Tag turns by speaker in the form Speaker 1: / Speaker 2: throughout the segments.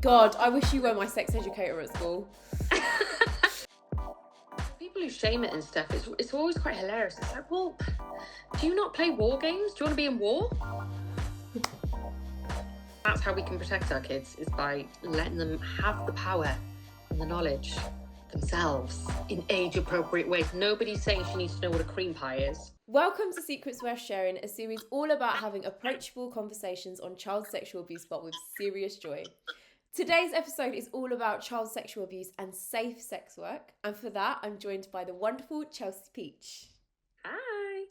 Speaker 1: God, I wish you were my sex educator at school.
Speaker 2: People who shame it and stuff, it's always quite hilarious. It's like, well, do you not play war games? Do you want to be in war? That's how we can protect our kids, is by letting them have the power and the knowledge themselves in age-appropriate ways. Nobody's saying she needs to know what a cream pie is.
Speaker 1: Welcome to Secrets Worth Sharing, a series all about having approachable conversations on child sexual abuse, but with serious joy. Today's episode is all about child sexual abuse and safe sex work. And for that, I'm joined by the wonderful Chelsea Peach.
Speaker 2: Hi,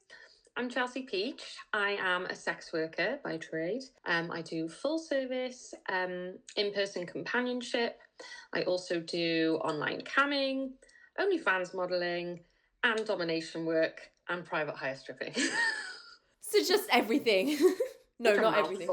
Speaker 2: I'm Chelsea Peach. I am a sex worker by trade. I do full service, in-person companionship. I also do online camming, OnlyFans modelling, and domination work, and private hire stripping.
Speaker 1: So just everything. No, not everything.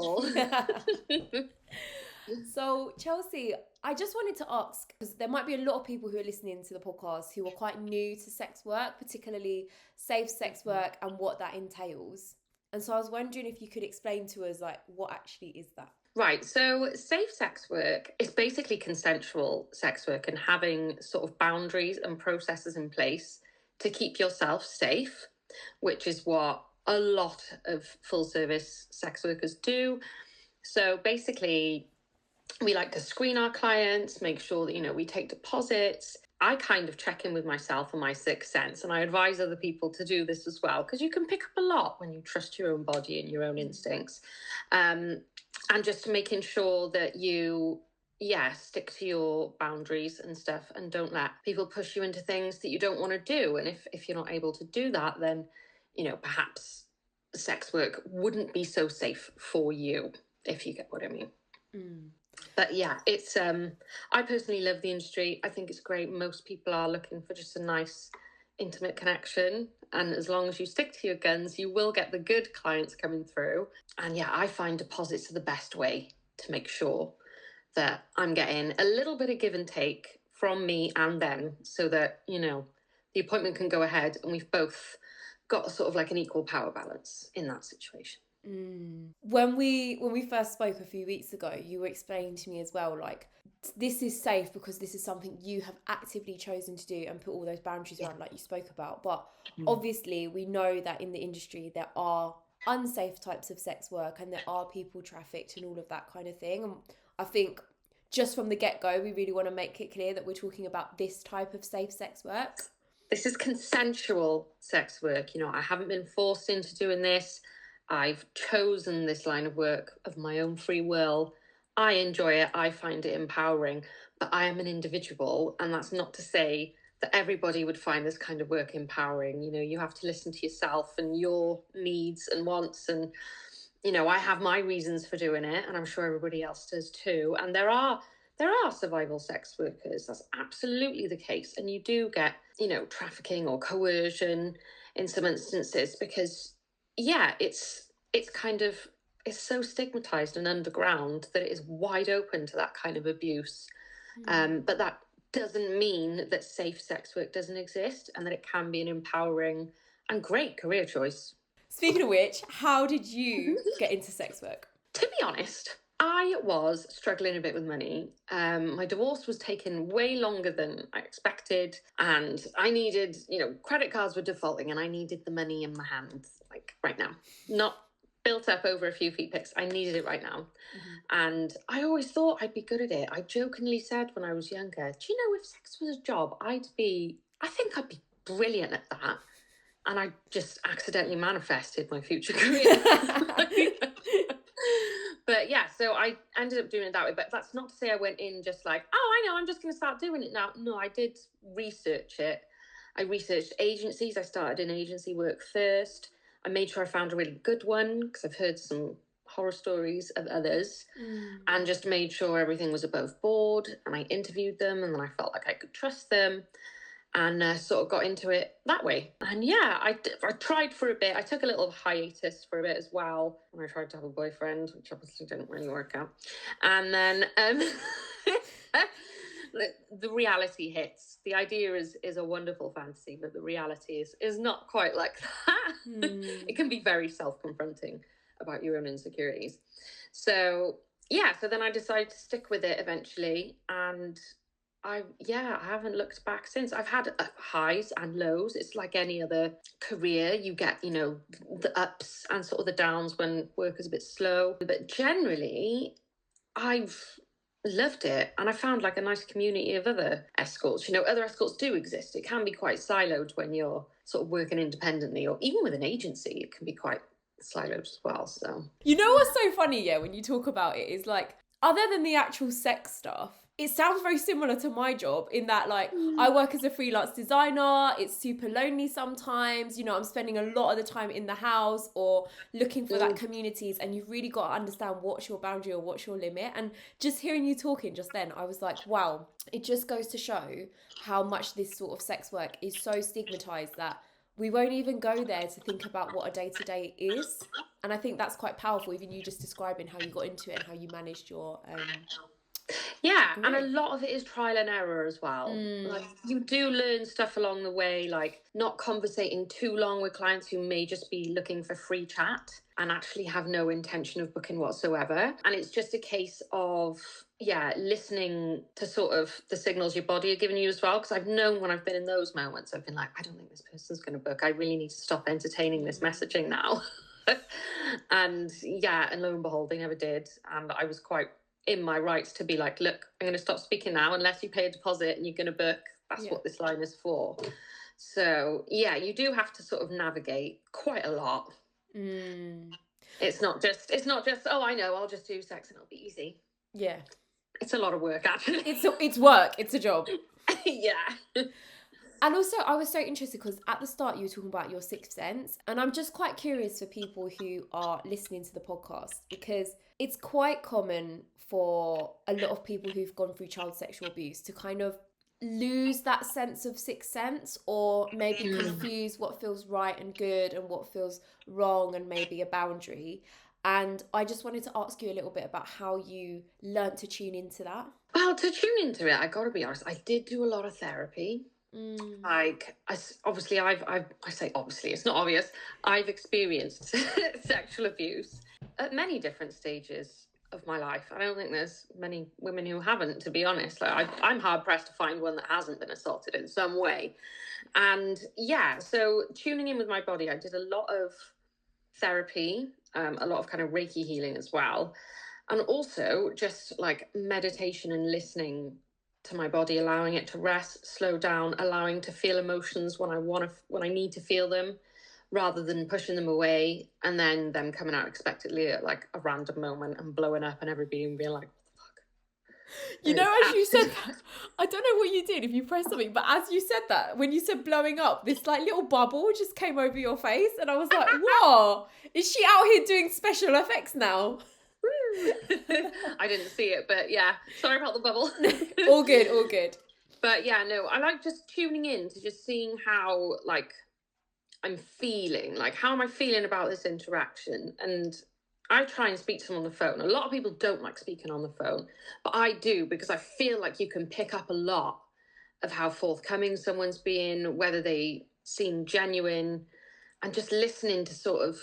Speaker 1: So, Chelsea, I just wanted to ask, because there might be a lot of people who are listening to the podcast who are quite new to sex work, particularly safe sex work and what that entails. And so I was wondering if you could explain to us, like, what actually is that?
Speaker 2: Right, so safe sex work is basically consensual sex work and having sort of boundaries and processes in place to keep yourself safe, which is what a lot of full service sex workers do. So basically, we like to screen our clients, make sure that, we take deposits. I kind of check in with myself and my sixth sense, and I advise other people to do this as well, because you can pick up a lot when you trust your own body and your own instincts. And just making sure that you, stick to your boundaries and stuff and don't let people push you into things that you don't want to do. And if you're not able to do that, then, perhaps sex work wouldn't be so safe for you, if you get what I mean. But yeah, it's I personally love the industry. I think it's great. Most people are looking for just a nice, intimate connection. And as long as you stick to your guns, you will get the good clients coming through. And yeah, I find deposits are the best way to make sure that I'm getting a little bit of give and take from me and them, so that, the appointment can go ahead and we've both got sort of like an equal power balance in that situation.
Speaker 1: When we first spoke a few weeks ago, you were explaining to me as well, like, this is safe because this is something you have actively chosen to do and put all those boundaries around, like you spoke about. But obviously we know that in the industry there are unsafe types of sex work and there are people trafficked and all of that kind of thing. And I think just from the get-go, we really want to make it clear that we're talking about this type of safe sex work.
Speaker 2: This is consensual sex work. I haven't been forced into doing this. I've chosen this line of work of my own free will. I enjoy it. I find it empowering, but I am an individual. And that's not to say that everybody would find this kind of work empowering. You have to listen to yourself and your needs and wants. And, I have my reasons for doing it, and I'm sure everybody else does too. And there are survival sex workers. That's absolutely the case. And you do get, trafficking or coercion in some instances, because it's so stigmatized and underground that it is wide open to that kind of abuse. But that doesn't mean that safe sex work doesn't exist and that it can be an empowering and great career choice.
Speaker 1: Speaking of which, how did you get into sex work?
Speaker 2: To be honest, I was struggling a bit with money. My divorce was taking way longer than I expected, and I needed, credit cards were defaulting and I needed the money in my hands, like right now. Not built up over a few feet pics. I needed it right now. And I always thought I'd be good at it. I jokingly said when I was younger, do you know, if sex was a job, I think I'd be brilliant at that. And I just accidentally manifested my future career. But yeah, so I ended up doing it that way. But that's not to say I went in just like, oh, I know, I'm just going to start doing it now. No, I did research it. I researched agencies. I started in agency work first. I made sure I found a really good one, because I've heard some horror stories of others, and just made sure everything was above board. And I interviewed them, and then I felt like I could trust them, and sort of got into it that way. And yeah, I tried for a bit. I took a little hiatus for a bit as well when I tried to have a boyfriend, which obviously didn't really work out. And then the reality hits. The idea is a wonderful fantasy, but the reality is not quite like that. It can be very self-confronting about your own insecurities. So yeah, so then I decided to stick with it eventually, and I haven't looked back since. I've had highs and lows. It's like any other career. You get, the ups and sort of the downs when work is a bit slow. But generally, I've loved it, and I found like a nice community of other escorts. Other escorts do exist. It can be quite siloed when you're sort of working independently, or even with an agency, it can be quite siloed as well. So
Speaker 1: You know what's so funny, yeah, when you talk about it is like, other than the actual sex stuff, it sounds very similar to my job in that, like, I work as a freelance designer. It's super lonely sometimes. I'm spending a lot of the time in the house or looking for that communities, and you've really got to understand what's your boundary or what's your limit. And just hearing you talking just then, I was like, wow, it just goes to show how much this sort of sex work is so stigmatized that we won't even go there to think about what a day-to-day is. And I think that's quite powerful, even you just describing how you got into it and how you managed your
Speaker 2: yeah, and a
Speaker 1: career.
Speaker 2: lot of it is trial and error as well. Like, you do learn stuff along the way, like not conversating too long with clients who may just be looking for free chat and actually have no intention of booking whatsoever. And it's just a case of, yeah, listening to sort of the signals your body are giving you as well. Because I've known when I've been in those moments, I've been like, I don't think this person's going to book. I really need to stop entertaining this messaging now. And yeah, and lo and behold, they never did. And I was quite in my rights to be like, look, I'm going to stop speaking now unless you pay a deposit and you're going to book. That's what this line is for. So yeah, you do have to sort of navigate quite a lot. It's not just oh, I know, I'll just do sex and it'll be easy.
Speaker 1: Yeah,
Speaker 2: it's a lot of work, actually.
Speaker 1: it's work, it's a job.
Speaker 2: Yeah.
Speaker 1: And also, I was so interested because at the start you were talking about your sixth sense, and I'm just quite curious for people who are listening to the podcast, because it's quite common for a lot of people who've gone through child sexual abuse to kind of lose that sense of sixth sense, or maybe confuse what feels right and good and what feels wrong and maybe a boundary. And I just wanted to ask you a little bit about how you learnt to tune into that.
Speaker 2: Well, to tune into it, I got to be honest, I did do a lot of therapy. Like, obviously, I say obviously, it's not obvious. I've experienced sexual abuse at many different stages of my life. I don't think there's many women who haven't, to be honest. Like, I'm hard pressed to find one that hasn't been assaulted in some way. And yeah, so tuning in with my body, I did a lot of therapy, a lot of kind of Reiki healing as well. And also just like meditation and listening to my body, allowing it to rest, slow down, allowing to feel emotions when when I need to feel them, rather than pushing them away and then them coming out unexpectedly at like a random moment and blowing up and everybody being like,
Speaker 1: You know, as you said that, I don't know what you did if you pressed something, but as you said that, when you said blowing up, this like little bubble just came over your face, and I was like, whoa, is she out here doing special effects now?
Speaker 2: I didn't see it, but yeah, sorry about the bubble.
Speaker 1: All good, all good.
Speaker 2: But yeah, no, I like just tuning in to just seeing how like I'm feeling, like how am I feeling about this interaction. And I try and speak to them on the phone. A lot of people don't like speaking on the phone, but I do, because I feel like you can pick up a lot of how forthcoming someone's being, whether they seem genuine, and just listening to sort of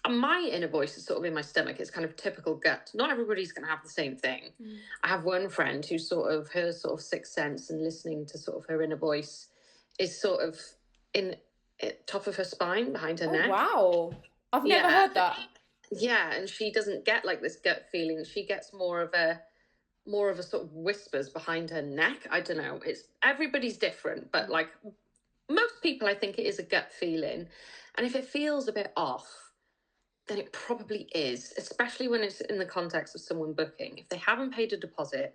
Speaker 2: my inner voice is sort of in my stomach. It's kind of typical gut. Not everybody's going to have the same thing. I have one friend who's sort of her sort of sixth sense and listening to sort of her inner voice is sort of in top of her spine, behind her neck.
Speaker 1: Wow, I've never heard that.
Speaker 2: Yeah, and she doesn't get like this gut feeling. She gets more of a sort of whispers behind her neck. I don't know. It's everybody's different, but like most people, I think it is a gut feeling. And if it feels a bit off, then it probably is, especially when it's in the context of someone booking. If they haven't paid a deposit,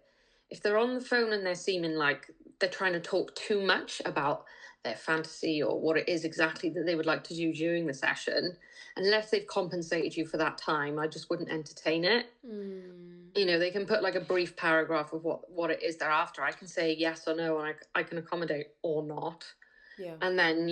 Speaker 2: if they're on the phone and they're seeming like they're trying to talk too much about their fantasy or what it is exactly that they would like to do during the session, unless they've compensated you for that time, I just wouldn't entertain it. They can put like a brief paragraph of what it is they're after. I can say yes or no, and I can accommodate or not.
Speaker 1: Yeah.
Speaker 2: And then,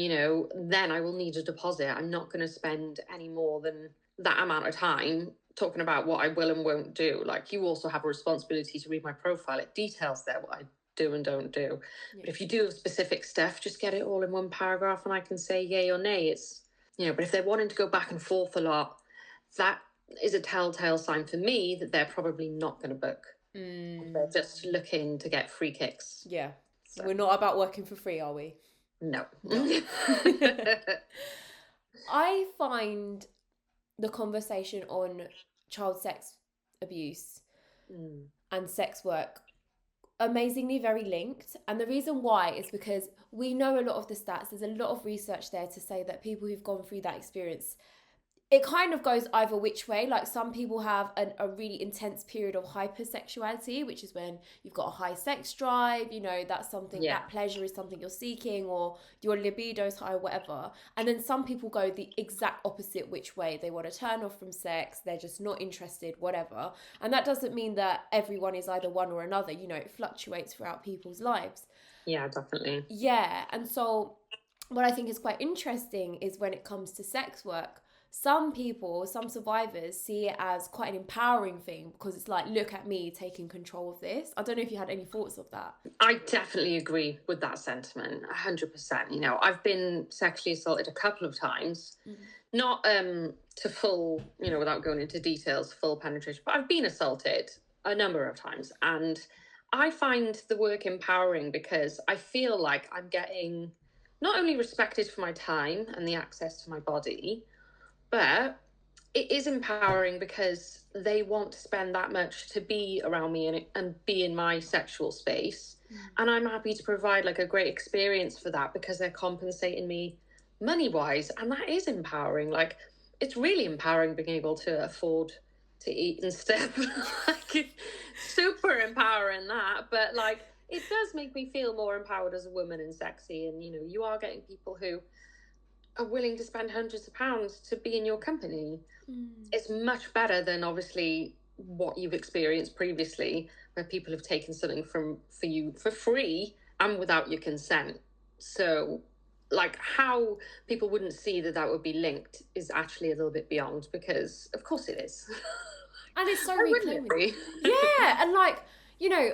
Speaker 2: then I will need a deposit. I'm not going to spend any more than that amount of time talking about what I will and won't do. Like, you also have a responsibility to read my profile. It details there what I do and don't do. Yeah. But if you do have specific stuff, just get it all in one paragraph and I can say yay or nay. It's, but if they're wanting to go back and forth a lot, that is a telltale sign for me that they're probably not going to book. They're just looking to get free kicks.
Speaker 1: Yeah.
Speaker 2: So,
Speaker 1: We're not about working for free, are we?
Speaker 2: no.
Speaker 1: No. I find the conversation on child sex abuse and sex work amazingly very linked. And the reason why is because we know a lot of the stats. There's a lot of research there to say that people who've gone through that experience, it kind of goes either which way. Like some people have a really intense period of hypersexuality, which is when you've got a high sex drive, you know, that's something, that pleasure is something you're seeking, or your libido's high, or whatever. And then some people go the exact opposite which way. They want to turn off from sex, they're just not interested, whatever. And that doesn't mean that everyone is either one or another, you know, it fluctuates throughout people's lives.
Speaker 2: Yeah, definitely.
Speaker 1: Yeah. And so what I think is quite interesting is when it comes to sex work, some people, some survivors see it as quite an empowering thing because it's like, look at me taking control of this. I don't know if you had any thoughts of that.
Speaker 2: I definitely agree with that sentiment, 100%. You know, I've been sexually assaulted a couple of times, not to full, you know, without going into details, full penetration, but I've been assaulted a number of times. And I find the work empowering because I feel like I'm getting not only respected for my time and the access to my body, but it is empowering because they want to spend that much to be around me and be in my sexual space. And I'm happy to provide like a great experience for that because they're compensating me money-wise. And that is empowering. Like, it's really empowering being able to afford to eat and stuff. Like, super empowering that. But like, it does make me feel more empowered as a woman and sexy. And, you know, you are getting people who are willing to spend hundreds of pounds to be in your company. It's much better than obviously what you've experienced previously, where people have taken something for you for free and without your consent. So like, how people wouldn't see that would be linked is actually a little bit beyond, because of course it is.
Speaker 1: And it's so reclaiming. Yeah, and like, you know,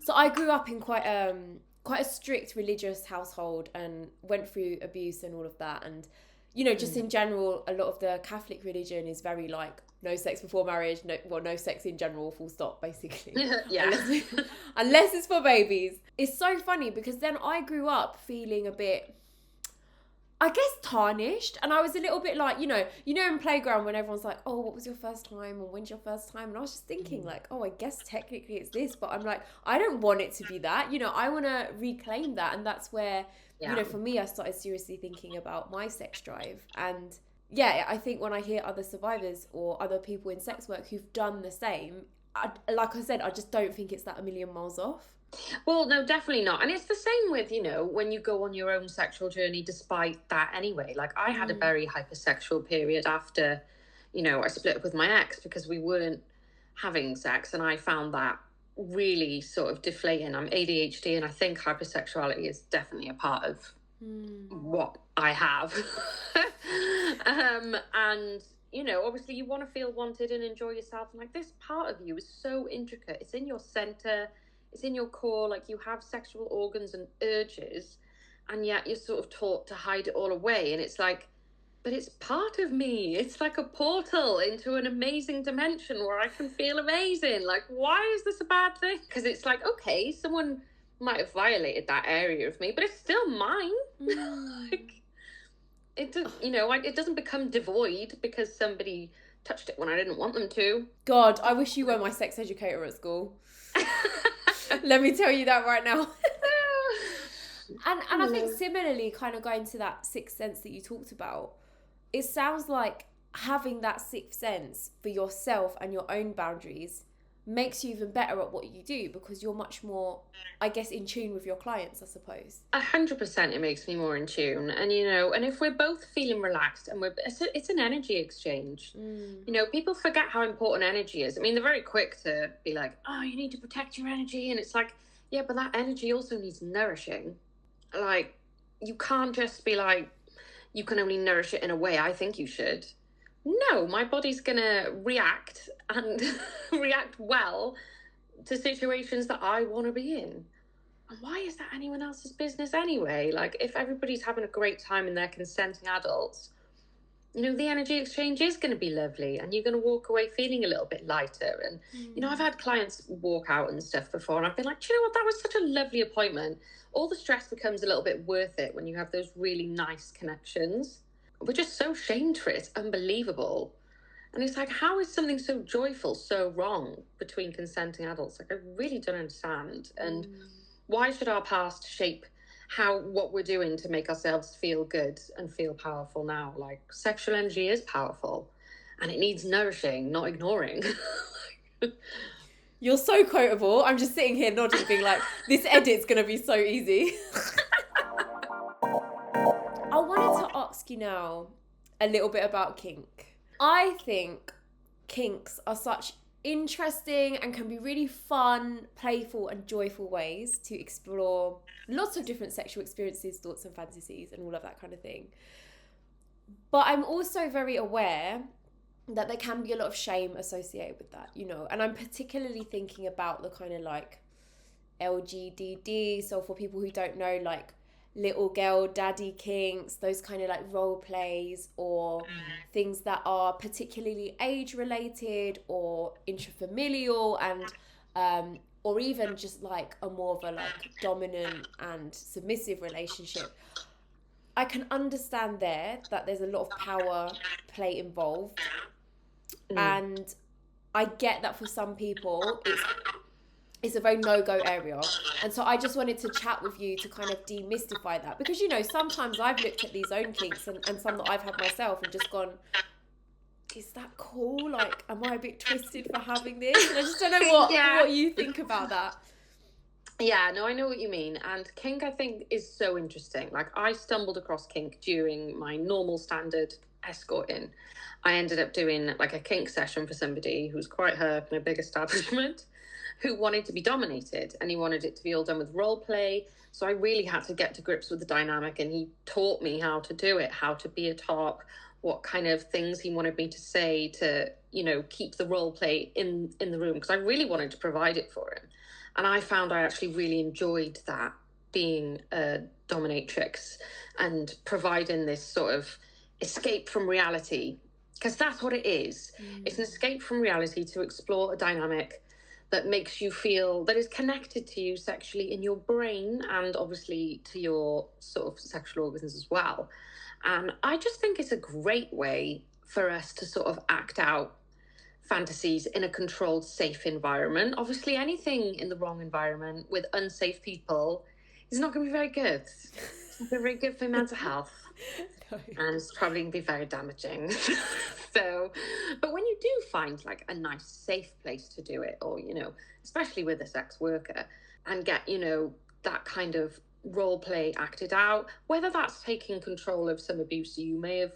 Speaker 1: so I grew up in quite a strict religious household and went through abuse and all of that. And, you know, just in general, a lot of the Catholic religion is very like, no sex before marriage, no sex in general, full stop, basically.
Speaker 2: Yeah.
Speaker 1: Unless it's for babies. It's so funny because then I grew up feeling a bit, I guess, tarnished. And I was a little bit like, you know, in playground when everyone's like, oh, what was your first time? Or when's your first time? And I was just thinking like, oh, I guess technically it's this. But I'm like, I don't want it to be that. You know, I want to reclaim that. And that's where, you know, for me, I started seriously thinking about my sex drive. And yeah, I think when I hear other survivors or other people in sex work who've done the same, like I said, I just don't think it's that a million miles off.
Speaker 2: Well, no, definitely not. And it's the same with, you know, when you go on your own sexual journey, despite that anyway. Like, I had a very hypersexual period after, you know, I split up with my ex because we weren't having sex. And I found that really sort of deflating. I'm ADHD, and I think hypersexuality is definitely a part of what I have. And, you know, obviously you want to feel wanted and enjoy yourself. And like, this part of you is so intricate. It's in your center. It's in your core. Like, you have sexual organs and urges, and yet you're sort of taught to hide it all away. And it's like, but it's part of me. It's like a portal into an amazing dimension where I can feel amazing. Like, why is this a bad thing? Because it's like, okay, someone might have violated that area of me, but it's still mine. Like, it does, you know, it doesn't become devoid because somebody touched it when I didn't want them to.
Speaker 1: God, I wish you were my sex educator at school. Let me tell you that right now. And I think similarly, kind of going to that sixth sense that you talked about, it sounds like having that sixth sense for yourself and your own boundaries makes you even better at what you do, because you're much more, I guess, in tune with your clients, I suppose.
Speaker 2: 100% it makes me more in tune. And, you know, and if we're both feeling relaxed and it's an energy exchange. You know, people forget how important energy is. I mean, they're very quick to be like, oh, you need to protect your energy. And it's like, yeah, but that energy also needs nourishing. Like, you can't just be like, you can only nourish it in a way I think you should. No, my body's gonna react and react well to situations that I want to be in. And why is that anyone else's business anyway? Like, if everybody's having a great time and they're consenting adults, the energy exchange is going to be lovely, and you're going to walk away feeling a little bit lighter. And, I've had clients walk out and stuff before, and I've been like, do you know what? That was such a lovely appointment. All the stress becomes a little bit worth it when you have those really nice connections. We're just so shamed for it. It's unbelievable. And it's like, how is something so joyful so wrong between consenting adults? Like, I really don't understand. And why should our past shape what we're doing to make ourselves feel good and feel powerful now? Like, sexual energy is powerful, and it needs nourishing, not ignoring.
Speaker 1: You're so quotable. I'm just sitting here nodding, being like, this edit's going to be so easy. I wanted to ask you now a little bit about kink. I think kinks are such interesting and can be really fun, playful and joyful ways to explore lots of different sexual experiences, thoughts and fantasies and all of that kind of thing. But I'm also very aware that there can be a lot of shame associated with that, and I'm particularly thinking about the kind of like LGDD, so for people who don't know, like little girl daddy kinks, those kind of like role plays, or things that are particularly age related or intrafamilial, and or even just like a more of a like dominant and submissive relationship. I can understand that there's a lot of power play involved, and I get that for some people it's a very no-go area. And so I just wanted to chat with you to kind of demystify that. Because, sometimes I've looked at these own kinks and some that I've had myself and just gone, is that cool? Like, am I a bit twisted for having this? And I just don't know what you think about that.
Speaker 2: Yeah, no, I know what you mean. And kink, I think, is so interesting. Like, I stumbled across kink during my normal standard escorting. I ended up doing like a kink session for somebody who's quite her in a big establishment, who wanted to be dominated, and he wanted it to be all done with role play. So I really had to get to grips with the dynamic, and he taught me how to do it, how to be a top, what kind of things he wanted me to say to, keep the role play in the room, because I really wanted to provide it for him. And I found I actually really enjoyed that, being a dominatrix and providing this sort of escape from reality, because that's what it is. It's an escape from reality to explore a dynamic that makes you feel that is connected to you sexually in your brain, and obviously to your sort of sexual organs as well. And I just think it's a great way for us to sort of act out fantasies in a controlled, safe environment. Obviously, anything in the wrong environment with unsafe people is not going to be very good. It's not going to be very good for mental health. No. And it's probably going to be very damaging. So, but when you do find like a nice, safe place to do it, or, especially with a sex worker, and get, that kind of role play acted out, whether that's taking control of some abuse you may have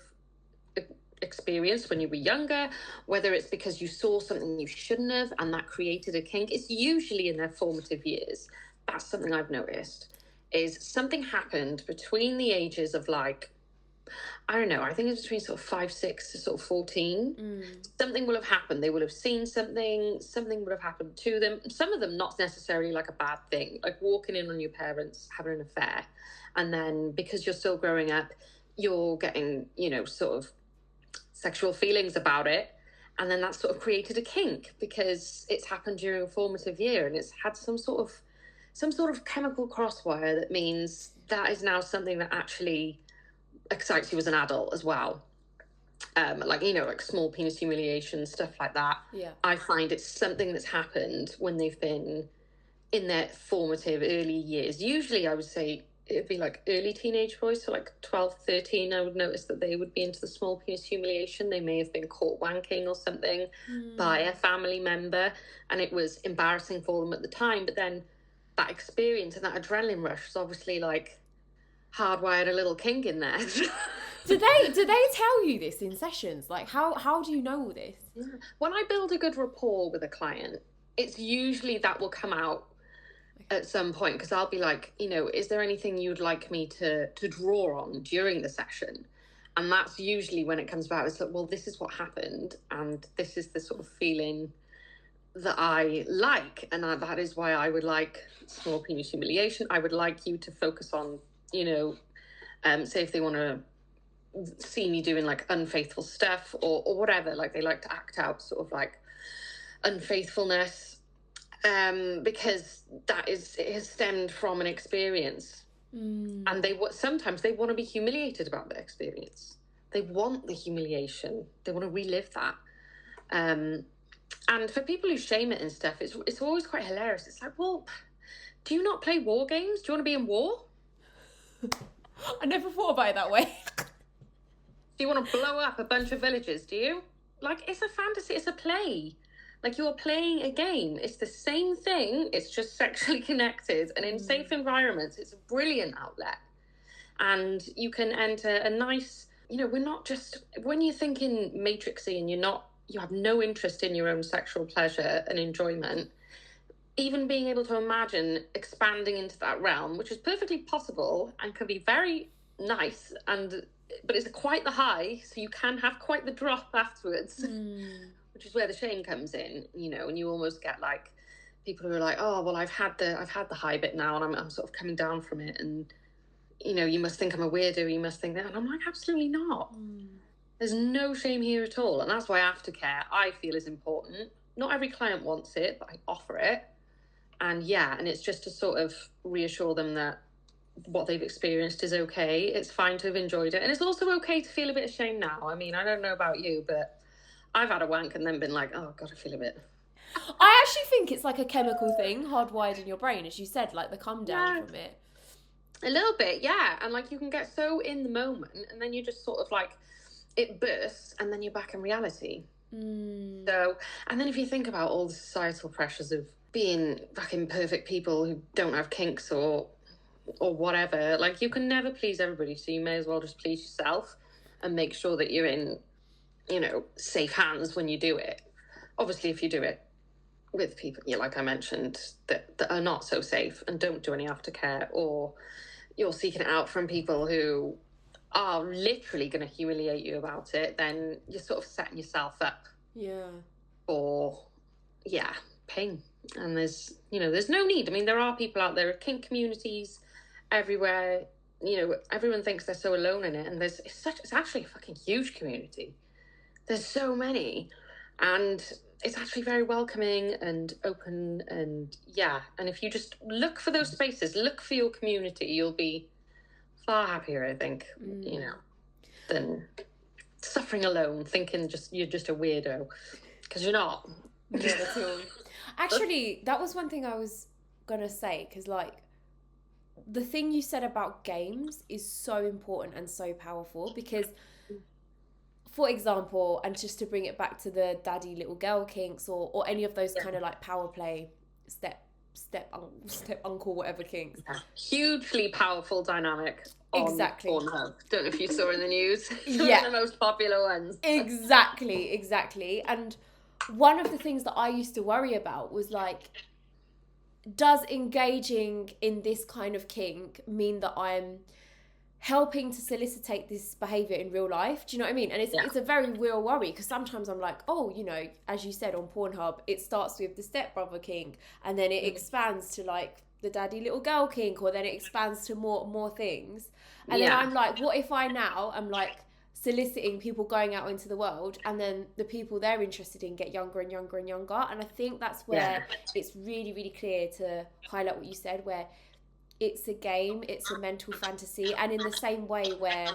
Speaker 2: experienced when you were younger, whether it's because you saw something you shouldn't have and that created a kink, it's usually in their formative years. That's something I've noticed, is something happened between the ages of like, I don't know, I think it's between sort of 5, 6 to sort of 14. Something will have happened. They will have seen something would have happened to them. Some of them not necessarily like a bad thing, like walking in on your parents having an affair. And then because you're still growing up, you're getting, sort of sexual feelings about it. And then that sort of created a kink because it's happened during a formative year, and it's had some sort of chemical crosswire that means that is now something that actually excites you as an adult as well. Like small penis humiliation, stuff like that.
Speaker 1: Yeah.
Speaker 2: I find it's something that's happened when they've been in their formative early years. Usually I would say it'd be like early teenage boys, so like 12, 13, I would notice that they would be into the small penis humiliation. They may have been caught wanking or something by a family member, and it was embarrassing for them at the time. But then that experience and that adrenaline rush was obviously like hardwired a little kink in there.
Speaker 1: Do they tell you this in sessions? Like, how do you know all this?
Speaker 2: When I build a good rapport with a client, it's usually that will come out at some point, because I'll be like, is there anything you'd like me to draw on during the session? And that's usually when it comes about. It's like, well, this is what happened, and this is the sort of feeling that I like, and that is why I would like small penis humiliation. I would like you to focus on, say if they want to see me doing like unfaithful stuff or whatever. Like they like to act out sort of like unfaithfulness, because it has stemmed from an experience. And sometimes they want to be humiliated about their experience. They want the humiliation. They want to relive that. And for people who shame it and stuff, it's always quite hilarious. It's like, well, do you not play war games? Do you want to be in war?
Speaker 1: I never thought about it that way.
Speaker 2: Do you want to blow up a bunch of villages? Do you? Like, it's a fantasy. It's a play. Like, you're playing a game. It's the same thing. It's just sexually connected. And in safe environments, it's a brilliant outlet. And you can enter a nice, we're not just, when you're thinking matrixy and you have no interest in your own sexual pleasure and enjoyment, even being able to imagine expanding into that realm, which is perfectly possible and can be very nice, but it's quite the high, so you can have quite the drop afterwards. Which is where the shame comes in, and you almost get like people who are like, oh, well, I've had the high bit now, and I'm sort of coming down from it, and you must think I'm a weirdo, you must think that, and I'm like, absolutely not. There's no shame here at all, and that's why aftercare I feel is important. Not every client wants it, but I offer it, and it's just to sort of reassure them that what they've experienced is okay. It's fine to have enjoyed it, and it's also okay to feel a bit ashamed now. I mean, I don't know about you, but I've had a wank and then been like, oh God, I feel a bit.
Speaker 1: I actually think it's like a chemical thing hardwired in your brain, as you said, like the come down from it.
Speaker 2: A little bit, yeah. And like you can get so in the moment, and then you just sort of like, it bursts, and then you're back in reality. So, and then if you think about all the societal pressures of being fucking perfect people who don't have kinks or whatever, like you can never please everybody, so you may as well just please yourself and make sure that you're in safe hands when you do it. Obviously, if you do it with people, like I mentioned, that are not so safe and don't do any aftercare, or you're seeking it out from people who are literally going to humiliate you about it, then you're sort of setting yourself up for pain. And there's no need. I mean, there are people out there, kink communities everywhere. Everyone thinks they're so alone in it, and it's actually a fucking huge community. There's so many, and it's actually very welcoming and open, and and if you just look for those spaces, look for your community, you'll be far happier, I think, than suffering alone, thinking you're just a weirdo, because you're not.
Speaker 1: Not at all. Actually, that was one thing I was gonna say, because like the thing you said about games is so important and so powerful, because for example, and just to bring it back to the daddy little girl kinks or any of those kind of like power play step uncle whatever kinks,
Speaker 2: hugely powerful dynamic on Pornhub. Don't know if you saw in the news. One of the most popular ones.
Speaker 1: Exactly. And one of the things that I used to worry about was like, does engaging in this kind of kink mean that I'm helping to solicitate this behaviour in real life? Do you know what I mean? And it's a very real worry, because sometimes I'm like, oh, as you said on Pornhub, it starts with the stepbrother kink, and then it expands to like the daddy little girl kink, or then it expands to more things. And then I'm like, what if I now am like soliciting people going out into the world, and then the people they're interested in get younger and younger and younger? And I think that's where it's really, really clear to highlight what you said, where it's a game, it's a mental fantasy, and in the same way where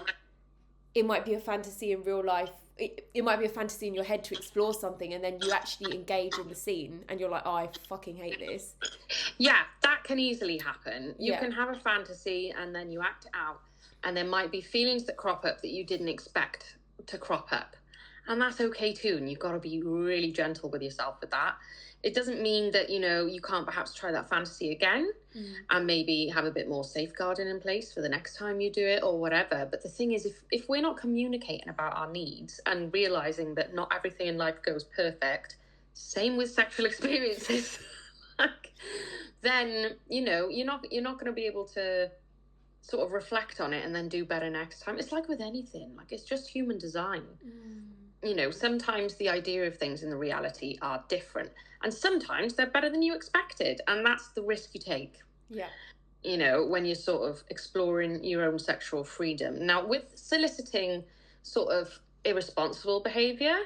Speaker 1: it might be a fantasy in real life, it might be a fantasy in your head to explore something, and then you actually engage in the scene and you're like, oh, I fucking hate this.
Speaker 2: Yeah, that can easily happen. You can have a fantasy and then you act it out, and there might be feelings that crop up that you didn't expect to crop up, and that's okay too, and you've got to be really gentle with yourself with that. It doesn't mean that, you can't perhaps try that fantasy again and maybe have a bit more safeguarding in place for the next time you do it or whatever. But the thing is, if we're not communicating about our needs and realising that not everything in life goes perfect, same with sexual experiences, then, you're not going to be able to sort of reflect on it and then do better next time. It's like with anything, like it's just human design. Sometimes the idea of things and the reality are different, and sometimes they're better than you expected, and that's the risk you take. you know, when you're sort of exploring your own sexual freedom. Now, with soliciting sort of irresponsible behavior,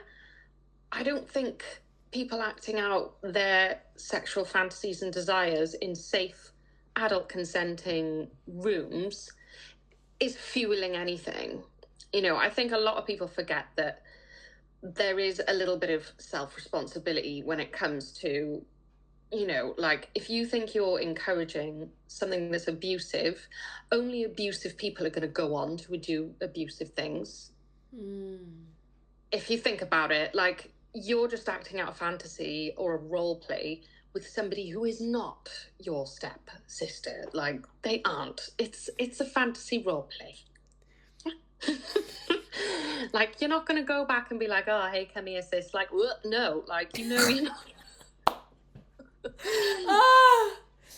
Speaker 2: I don't think people acting out their sexual fantasies and desires in safe adult consenting rooms is fueling anything. You know, I think a lot of people forget that there is a little bit of self-responsibility when it comes to, you know, like, if you think you're encouraging something that's abusive, only abusive people are going to go on to do abusive things. If you think about it, like, you're just acting out a fantasy or a role play with somebody who is not your step sister. Like, they aren't. It's a fantasy role play. Like, you're not going to go back and be like, oh, hey, come here, sis. Like, no, like, you know, you're not.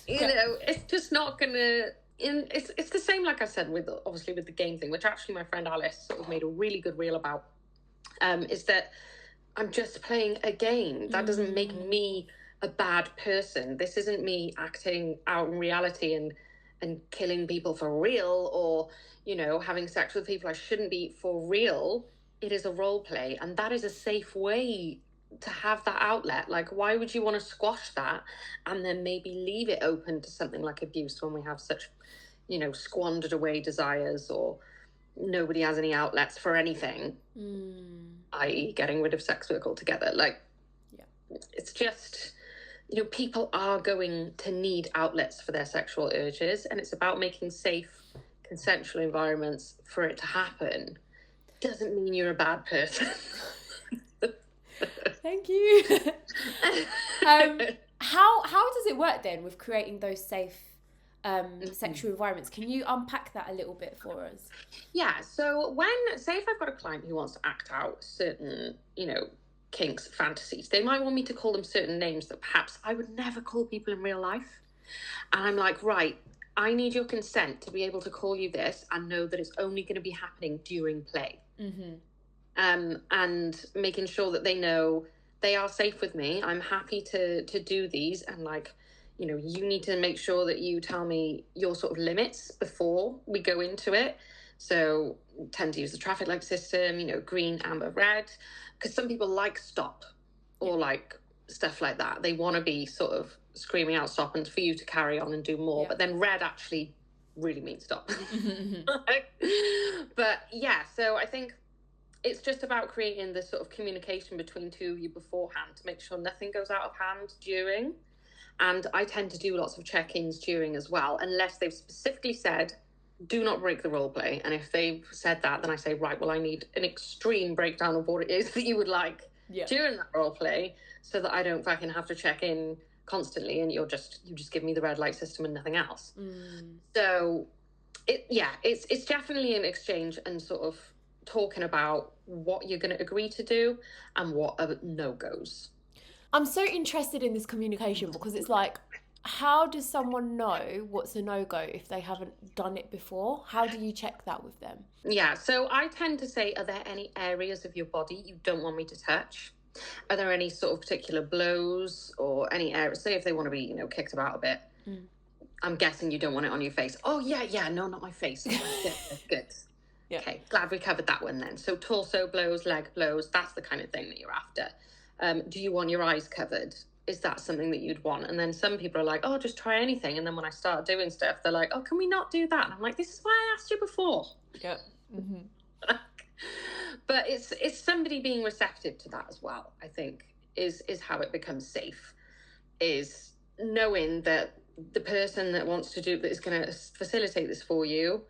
Speaker 2: You know, it's just not going to. It's the same, like I said, with obviously with the game thing, which actually my friend Alice sort of made a really good reel about. Is that I'm just playing a game. That doesn't make me a bad person. This isn't me acting out in reality and killing people for real, or, you know, having sex with people I shouldn't be for real. It is a role play, and that is a safe way to have that outlet. Like, why would you want to squash that and then maybe leave it open to something like abuse when we have such, you know, squandered away desires, or nobody has any outlets for anything, i.e. getting rid of sex work altogether. Like, it's just, you know, people are going to need outlets for their sexual urges, and it's about making safe, consensual environments for it to happen. Doesn't mean you're a bad person.
Speaker 1: Thank you. How does it work then with creating those safe sexual environments? Can you unpack that a little bit for us?
Speaker 2: Yeah, so say if I've got a client who wants to act out certain, you know, kinks, fantasies, they might want me to call them certain names that perhaps I would never call people in real life. And I'm like, right, I need your consent to be able to call you this and know that it's only going to be happening during play. And making sure that they know they are safe with me. I'm happy to do these, and, like, you know, you need to make sure that you tell me your sort of limits before we go into it. So tend to use the traffic light system, you know, green, amber, red, because some people like stop or like stuff like that. They want to be sort of screaming out stop and for you to carry on and do more. But then red actually really means stop. But yeah, so I think it's just about creating this sort of communication between two of you beforehand to make sure nothing goes out of hand during. And I tend to do lots of check-ins during as well, unless they've specifically said, do not break the role play. And if they've said that, then I say, right, well, I need an extreme breakdown of what it is that you would like during that role play, so that I don't fucking have to check in constantly and you just give me the red light system and nothing else. So it's definitely an exchange and sort of talking about what you're going to agree to do and what are no-goes.
Speaker 1: I'm so interested in this communication, because it's like, how does someone know what's a no-go if they haven't done it before? How do you check that with them?
Speaker 2: Yeah, so I tend to say, are there any areas of your body you don't want me to touch? Are there any sort of particular blows or any areas, say if they want to be, you know, kicked about a bit. I'm guessing you don't want it on your face. Oh, yeah, no, not my face. Good. Yeah. Okay, glad we covered that one then. So torso blows, leg blows, that's the kind of thing that you're after. Do you want your eyes covered? Is that something that you'd want? And then some people are like, oh, just try anything. And then when I start doing stuff, they're like, oh, can we not do that? And I'm like, this is why I asked you before.
Speaker 1: Yeah.
Speaker 2: But it's somebody being receptive to that as well, I think, is how it becomes safe, is knowing that the person that wants to do that is going to facilitate this for you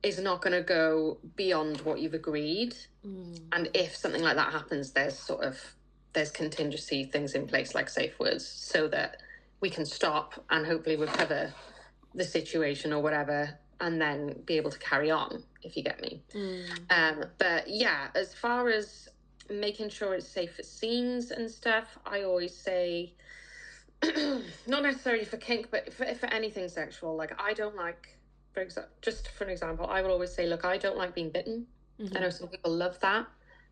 Speaker 2: is not going to go beyond what you've agreed. And if something like that happens, there's contingency things in place, like safe words, so that we can stop and hopefully recover the situation or whatever, and then be able to carry on, if you get me. But yeah, as far as making sure it's safe for scenes and stuff, I always say, not necessarily for kink, but for anything sexual, like, I don't like, just for an example, I will always say, look, I don't like being bitten. I know some people love that,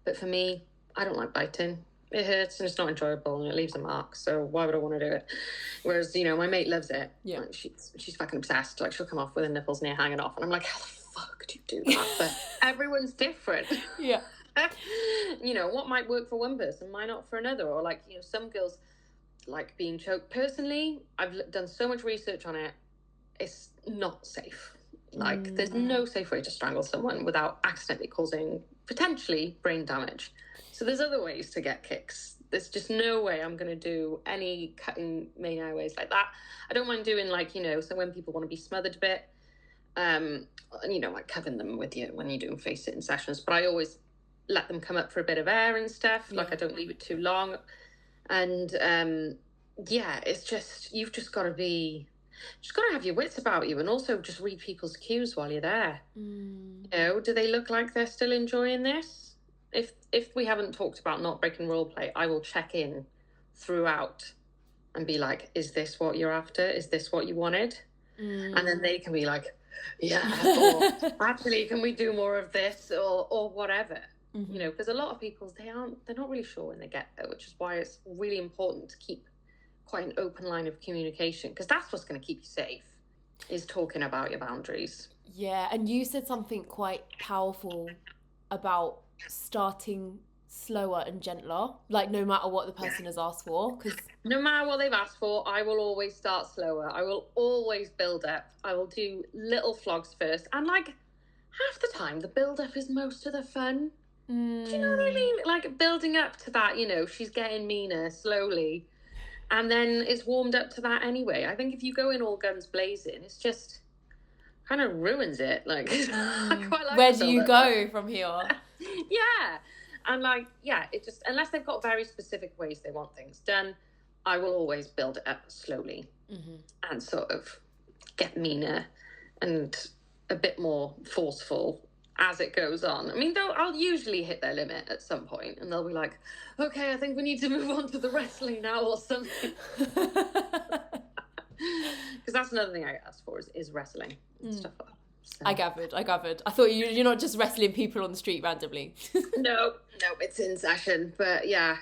Speaker 2: but for me, I don't like biting. it hurts and it's not enjoyable and it leaves a mark. So why would I want to do it? Whereas, you know, my mate loves it.
Speaker 1: Yeah.
Speaker 2: Like, she's fucking obsessed. Like, she'll come off with her nipples near hanging off. And I'm like, how the fuck do you do that? But everyone's different.
Speaker 1: Yeah.
Speaker 2: You know, what might work for one person might not for another. Or like, you know, some girls like being choked. Personally, I've done so much research on it. It's not safe. Like, there's no safe way to strangle someone without accidentally causing potentially brain damage. So there's other ways to get kicks. There's just no way I'm going to do any cutting main airways like that. I don't mind doing, like, you know, so when people want to be smothered a bit, you know, like covering them with you when you're doing face-sitting sessions. But I always let them come up for a bit of air and stuff. Yeah. Like, I don't leave it too long. And, yeah, it's just, you've just got to have your wits about you, and also just read people's cues while you're there. You know, do they look like they're still enjoying this? If we haven't talked about not breaking role play, I will check in throughout and be like, is this what you're after? Is this what you wanted? And then they can be like, yeah, or actually, can we do more of this, or whatever? You know, because a lot of people, they're not really sure when they get there, which is why it's really important to keep quite an open line of communication, because that's what's going to keep you safe, is talking about your boundaries.
Speaker 1: Yeah, and you said something quite powerful about starting slower and gentler, like no matter what the person has asked for, because
Speaker 2: no matter what they've asked for, I will always start slower. I will always build up. I will do little flogs first, and like half the time the build up is most of the fun. Do you know what I mean? Like, building up to that, you know, she's getting meaner slowly, and then it's warmed up to that anyway. I think if you go in all guns blazing, it's just kind of ruins it. Like, I quite like
Speaker 1: where do you go from here?
Speaker 2: Yeah. And like, yeah, it just, unless they've got very specific ways they want things done, I will always build it up slowly and sort of get meaner and a bit more forceful as it goes on. I mean, I'll usually hit their limit at some point, and they'll be like, okay, I think we need to move on to the wrestling now or something. Because that's another thing I asked for is wrestling and stuff like that. So.
Speaker 1: I gathered. I thought you're not just wrestling people on the street randomly.
Speaker 2: No, it's in session. But yeah,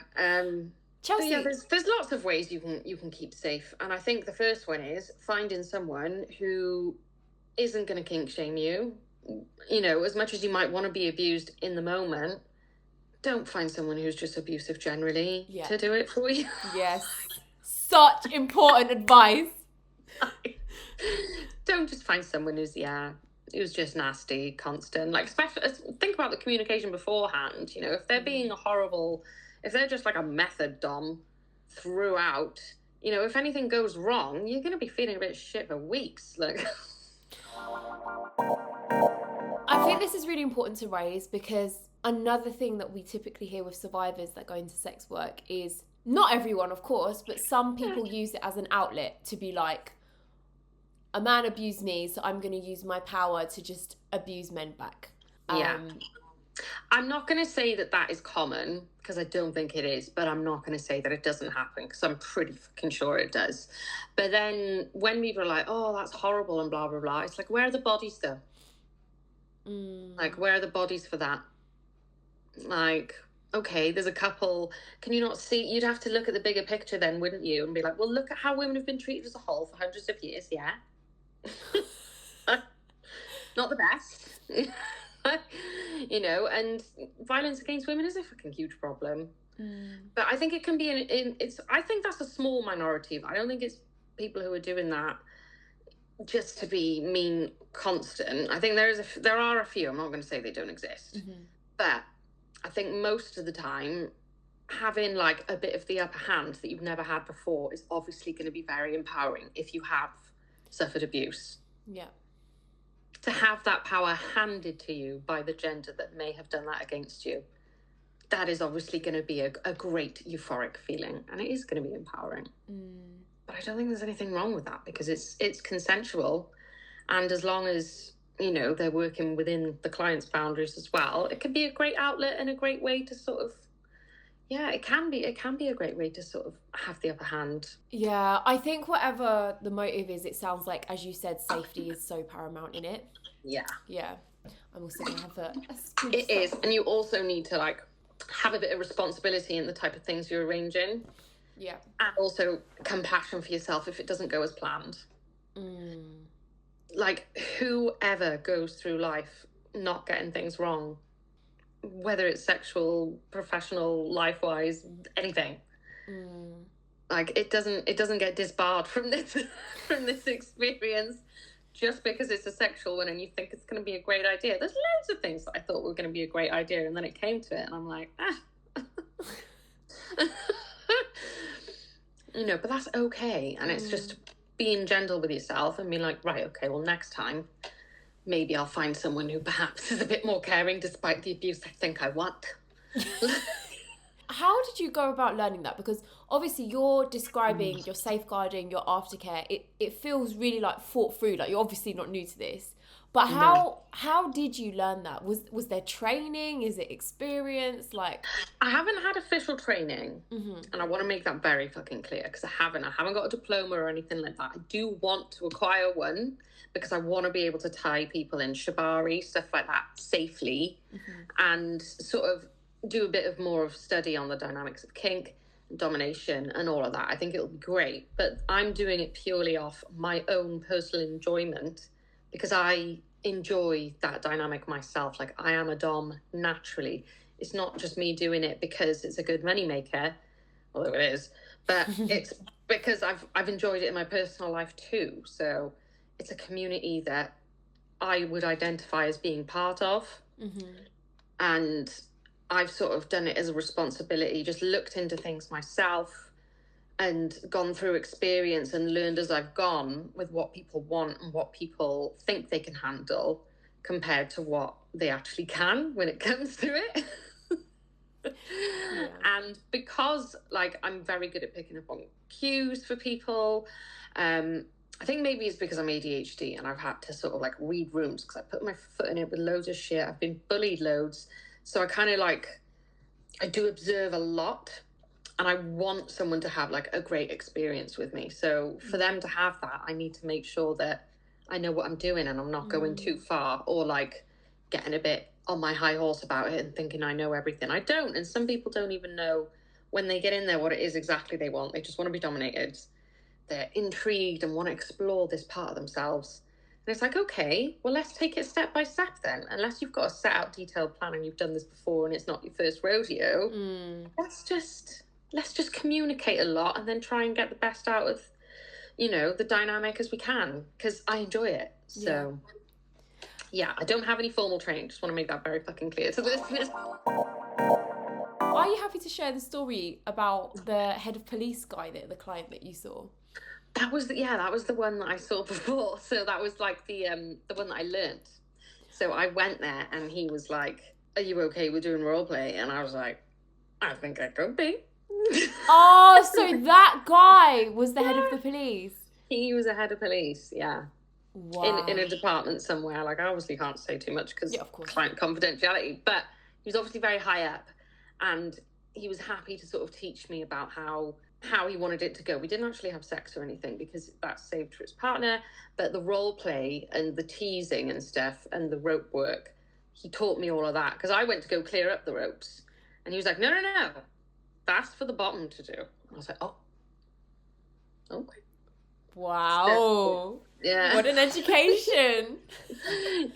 Speaker 1: Chelsea.
Speaker 2: But yeah, there's lots of ways you can keep safe, and I think the first one is finding someone who isn't going to kink shame you. You know, as much as you might want to be abused in the moment, don't find someone who's just abusive generally to do it for you.
Speaker 1: Yes, such important advice.
Speaker 2: Don't just find someone who's just nasty, constant. Like, especially think about the communication beforehand. You know, if they're being if they're just like a method dom throughout, you know, if anything goes wrong, you're gonna be feeling a bit shit for weeks. Like,
Speaker 1: I think this is really important to raise, because another thing that we typically hear with survivors that go into sex work is, not everyone, of course, but some people use it as an outlet to be like, a man abused me, so I'm going to use my power to just abuse men back. I'm
Speaker 2: not going to say that is common, because I don't think it is, but I'm not going to say that it doesn't happen, because I'm pretty fucking sure it does. But then when people are like, oh, that's horrible and blah, blah, blah, it's like, where are the bodies though? Like, where are the bodies for that? Like, okay, there's a couple, can you not see? You'd have to look at the bigger picture then, wouldn't you? And be like, well, look at how women have been treated as a whole for hundreds of years, yeah? Not the best. You know, and violence against women is a fucking huge problem. But I think it can be I think that's a small minority. I don't think it's people who are doing that just to be mean constant. I think there are a few. I'm not going to say they don't exist, but I think most of the time, having like a bit of the upper hand that you've never had before is obviously going to be very empowering if you have suffered abuse.
Speaker 1: Yeah.
Speaker 2: To have that power handed to you by the gender that may have done that against you, that is obviously going to be a great euphoric feeling, and it is going to be empowering. But I don't think there's anything wrong with that, because it's consensual, and as long as, you know, they're working within the client's boundaries as well, it can be a great outlet and a great way to sort of, it can be a great way to sort of have the upper hand.
Speaker 1: Yeah, I think whatever the motive is, it sounds like, as you said, safety is so paramount in it.
Speaker 2: Yeah.
Speaker 1: I'm also going to have a
Speaker 2: It is, and you also need to, like, have a bit of responsibility in the type of things you're arranging.
Speaker 1: Yeah.
Speaker 2: And also compassion for yourself if it doesn't go as planned. Like, whoever goes through life not getting things wrong, whether it's sexual, professional, life-wise, anything. Like, it doesn't get disbarred from this from this experience just because it's a sexual one and you think it's going to be a great idea. There's loads of things that I thought were going to be a great idea, and then it came to it and I'm like, but that's okay. And it's just being gentle with yourself and being like, right, okay, well, next time maybe I'll find someone who perhaps is a bit more caring despite the abuse I think I want.
Speaker 1: How did you go about learning that? Because obviously you're describing your safeguarding, your aftercare. It feels really like thought through. Like, you're obviously not new to this. But how did you learn that? Was there training? Is it experience? Like,
Speaker 2: I haven't had official training, and I want to make that very fucking clear, because I haven't got a diploma or anything like that. I do want to acquire one because I want to be able to tie people in shibari, stuff like that, safely, and sort of do a bit of more of study on the dynamics of kink, domination, and all of that. I think it'll be great, but I'm doing it purely off my own personal enjoyment because I enjoy that dynamic myself. Like, I am a dom naturally. It's not just me doing it because it's a good moneymaker, although it is, but it's because I've enjoyed it in my personal life too. So it's a community that I would identify as being part of. And I've sort of done it as a responsibility, just looked into things myself and gone through experience and learned as I've gone with what people want and what people think they can handle compared to what they actually can when it comes to it. And because, like, I'm very good at picking up on cues for people, I think maybe it's because I'm ADHD and I've had to sort of like read rooms because I put my foot in it with loads of shit. I've been bullied loads. So I kind of like, I do observe a lot and I want someone to have like a great experience with me. So for them to have that, I need to make sure that I know what I'm doing and I'm not going too far or like getting a bit on my high horse about it and thinking I know everything. I don't. And some people don't even know when they get in there what it is exactly they want. They just want to be dominated. They're intrigued and want to explore this part of themselves. And it's like, okay, well, let's take it step by step then. Unless you've got a set out detailed plan and you've done this before and it's not your first rodeo, let's just communicate a lot and then try and get the best out of, the dynamic as we can, because I enjoy it. So, yeah, I don't have any formal training. Just want to make that very fucking clear to the listeners.
Speaker 1: Are you happy to share the story about the head of police guy, the client that you saw?
Speaker 2: That was the one that I saw before. So that was like the one that I learned. So I went there and he was like, "Are you okay with doing role play?" And I was like, "I think I could be."
Speaker 1: Oh, so that guy was the head of the police.
Speaker 2: He was a head of police, yeah.
Speaker 1: Wow.
Speaker 2: In a department somewhere. Like, I obviously can't say too much because client confidentiality, but he was obviously very high up and he was happy to sort of teach me about how he wanted it to go. We didn't actually have sex or anything because that's saved for his partner, but the role play and the teasing and stuff and the rope work, he taught me all of that because I went to go clear up the ropes and he was like, no, that's for the bottom to do. I was like, oh, okay.
Speaker 1: Wow.
Speaker 2: So, yeah.
Speaker 1: What an education.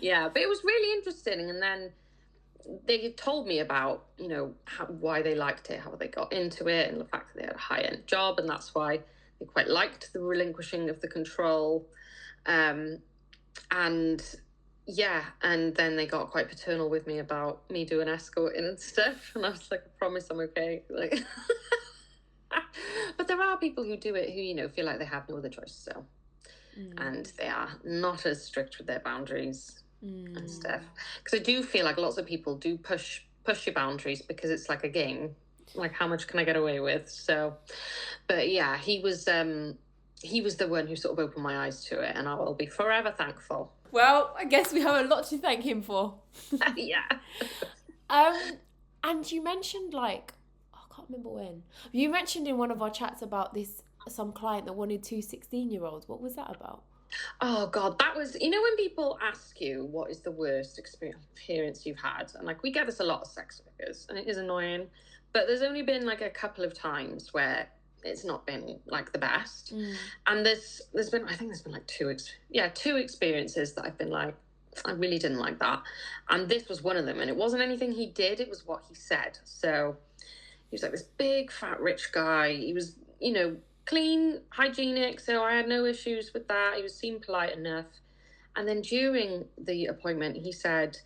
Speaker 2: Yeah, but it was really interesting. And then they told me about, why they liked it, how they got into it, and the fact that they had a high-end job, and that's why they quite liked the relinquishing of the control. And then they got quite paternal with me about me doing escorting and stuff, and I was like, I promise I'm okay. Like, but there are people who do it who, feel like they have no other choice, so. And they are not as strict with their boundaries and stuff. Because I do feel like lots of people do push your boundaries because it's like a game. Like, how much can I get away with? So, but yeah, he was the one who sort of opened my eyes to it, and I will be forever thankful.
Speaker 1: Well, I guess we have a lot to thank him for.
Speaker 2: Yeah.
Speaker 1: And you mentioned, like, I can't remember when. You mentioned in one of our chats about some client that wanted two 16-year-olds. What was that about?
Speaker 2: Oh God, that was, when people ask you what is the worst experience you've had, and like we get this a lot of sex workers, and it is annoying, but there's only been like a couple of times where it's not been like the best, and there's been, I think there's been like two experiences that I've been like, I really didn't like that, and this was one of them, and it wasn't anything he did, it was what he said. So he was like this big fat rich guy. He was, clean, hygienic, so I had no issues with that. He seemed polite enough. And then during the appointment, he said,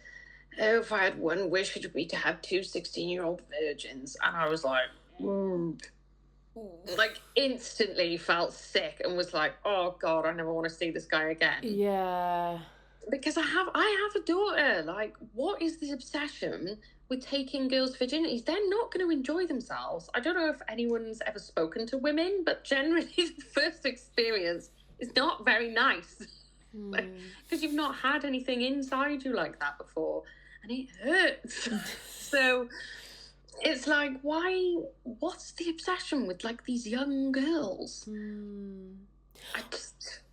Speaker 2: "Oh, if I had one wish, it would be to have two 16-year-old virgins." And I was like, like instantly felt sick and was like, oh God, I never want to see this guy again.
Speaker 1: Yeah.
Speaker 2: Because I have a daughter. Like, what is this obsession with taking girls' virginities? They're not going to enjoy themselves. I don't know if anyone's ever spoken to women, but generally the first experience is not very nice. Because you've not had anything inside you like that before, and it hurts. So it's like, what's the obsession with like these young girls?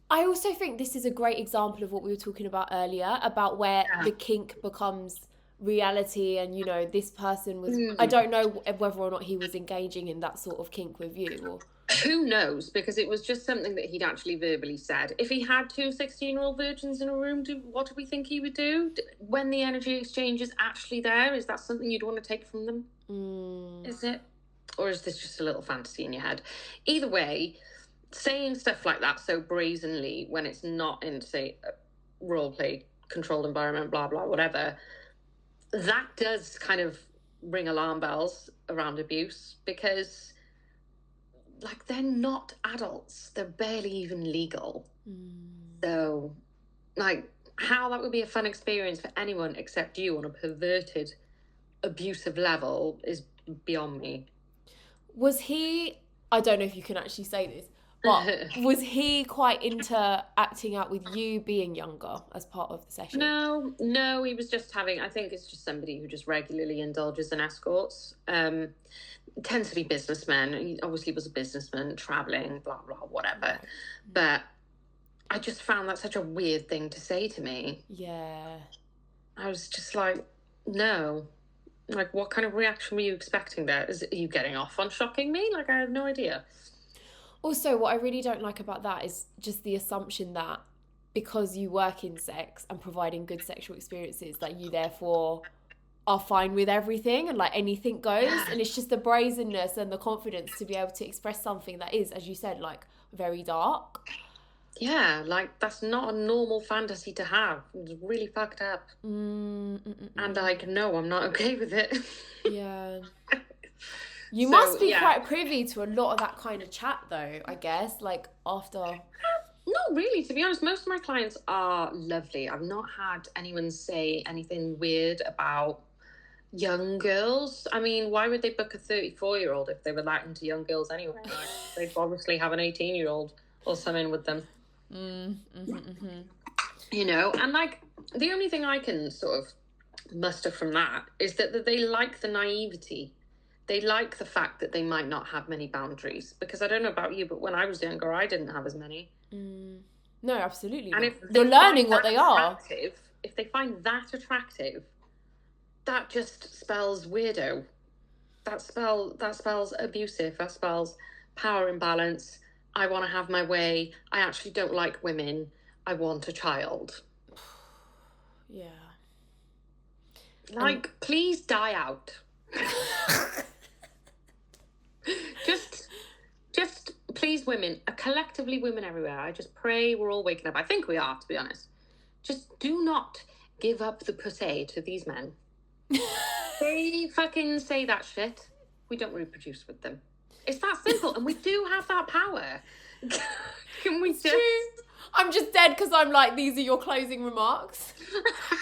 Speaker 1: I also think this is a great example of what we were talking about earlier, about where the kink becomes reality, and this person was, I don't know whether or not he was engaging in that sort of kink with you, or
Speaker 2: who knows, because it was just something that he'd actually verbally said. If he had two 16-year-old virgins in a room, what do we think he would do when the energy exchange is actually there? Is that something you'd want to take from them? Is it, or is this just a little fantasy in your head? Either way, saying stuff like that so brazenly when it's not in, say, a role play controlled environment, blah blah whatever, that does kind of ring alarm bells around abuse, because like they're not adults, they're barely even legal. So like how that would be a fun experience for anyone except you on a perverted abusive level is beyond me.
Speaker 1: Was he, I don't know if you can actually say this, but was he quite into acting out with you being younger as part of the session?
Speaker 2: No, he was just having, I think it's just somebody who just regularly indulges in escorts. Tends to be businessmen. He obviously was a businessman, traveling, blah, blah, whatever. But I just found that such a weird thing to say to me.
Speaker 1: Yeah.
Speaker 2: I was just like, no. Like, what kind of reaction were you expecting there? Are you getting off on shocking me? Like, I have no idea.
Speaker 1: Also, what I really don't like about that is just the assumption that because you work in sex and providing good sexual experiences, that you therefore are fine with everything and like anything goes. And it's just the brazenness and the confidence to be able to express something that is, as you said, like very dark.
Speaker 2: Yeah, like that's not a normal fantasy to have. It's really fucked up. And like, no, I'm not okay with it.
Speaker 1: Yeah. You must be quite privy to a lot of that kind of chat, though, I guess, like after...
Speaker 2: Not really, to be honest. Most of my clients are lovely. I've not had anyone say anything weird about young girls. I mean, why would they book a 34-year-old if they were that into young girls anyway? Like, they'd obviously have an 18-year-old or something with them. You know, and like, the only thing I can sort of muster from that is that they like the naivety. They like the fact that they might not have many boundaries, because I don't know about you, but when I was younger, I didn't have as many.
Speaker 1: No, absolutely.
Speaker 2: And if
Speaker 1: you're learning what they are.
Speaker 2: If they find that attractive, that just spells weirdo. That spells abusive. That spells power imbalance. I want to have my way. I actually don't like women. I want a child.
Speaker 1: Yeah.
Speaker 2: Like, please die out. just please, women, collectively women everywhere, I just pray we're all waking up. I think we are, to be honest. Just do not give up the pussy to these men. They fucking say that shit. We don't reproduce with them. It's that simple, and we do have that power. Can we just...
Speaker 1: I'm just dead because I'm like, these are your closing remarks.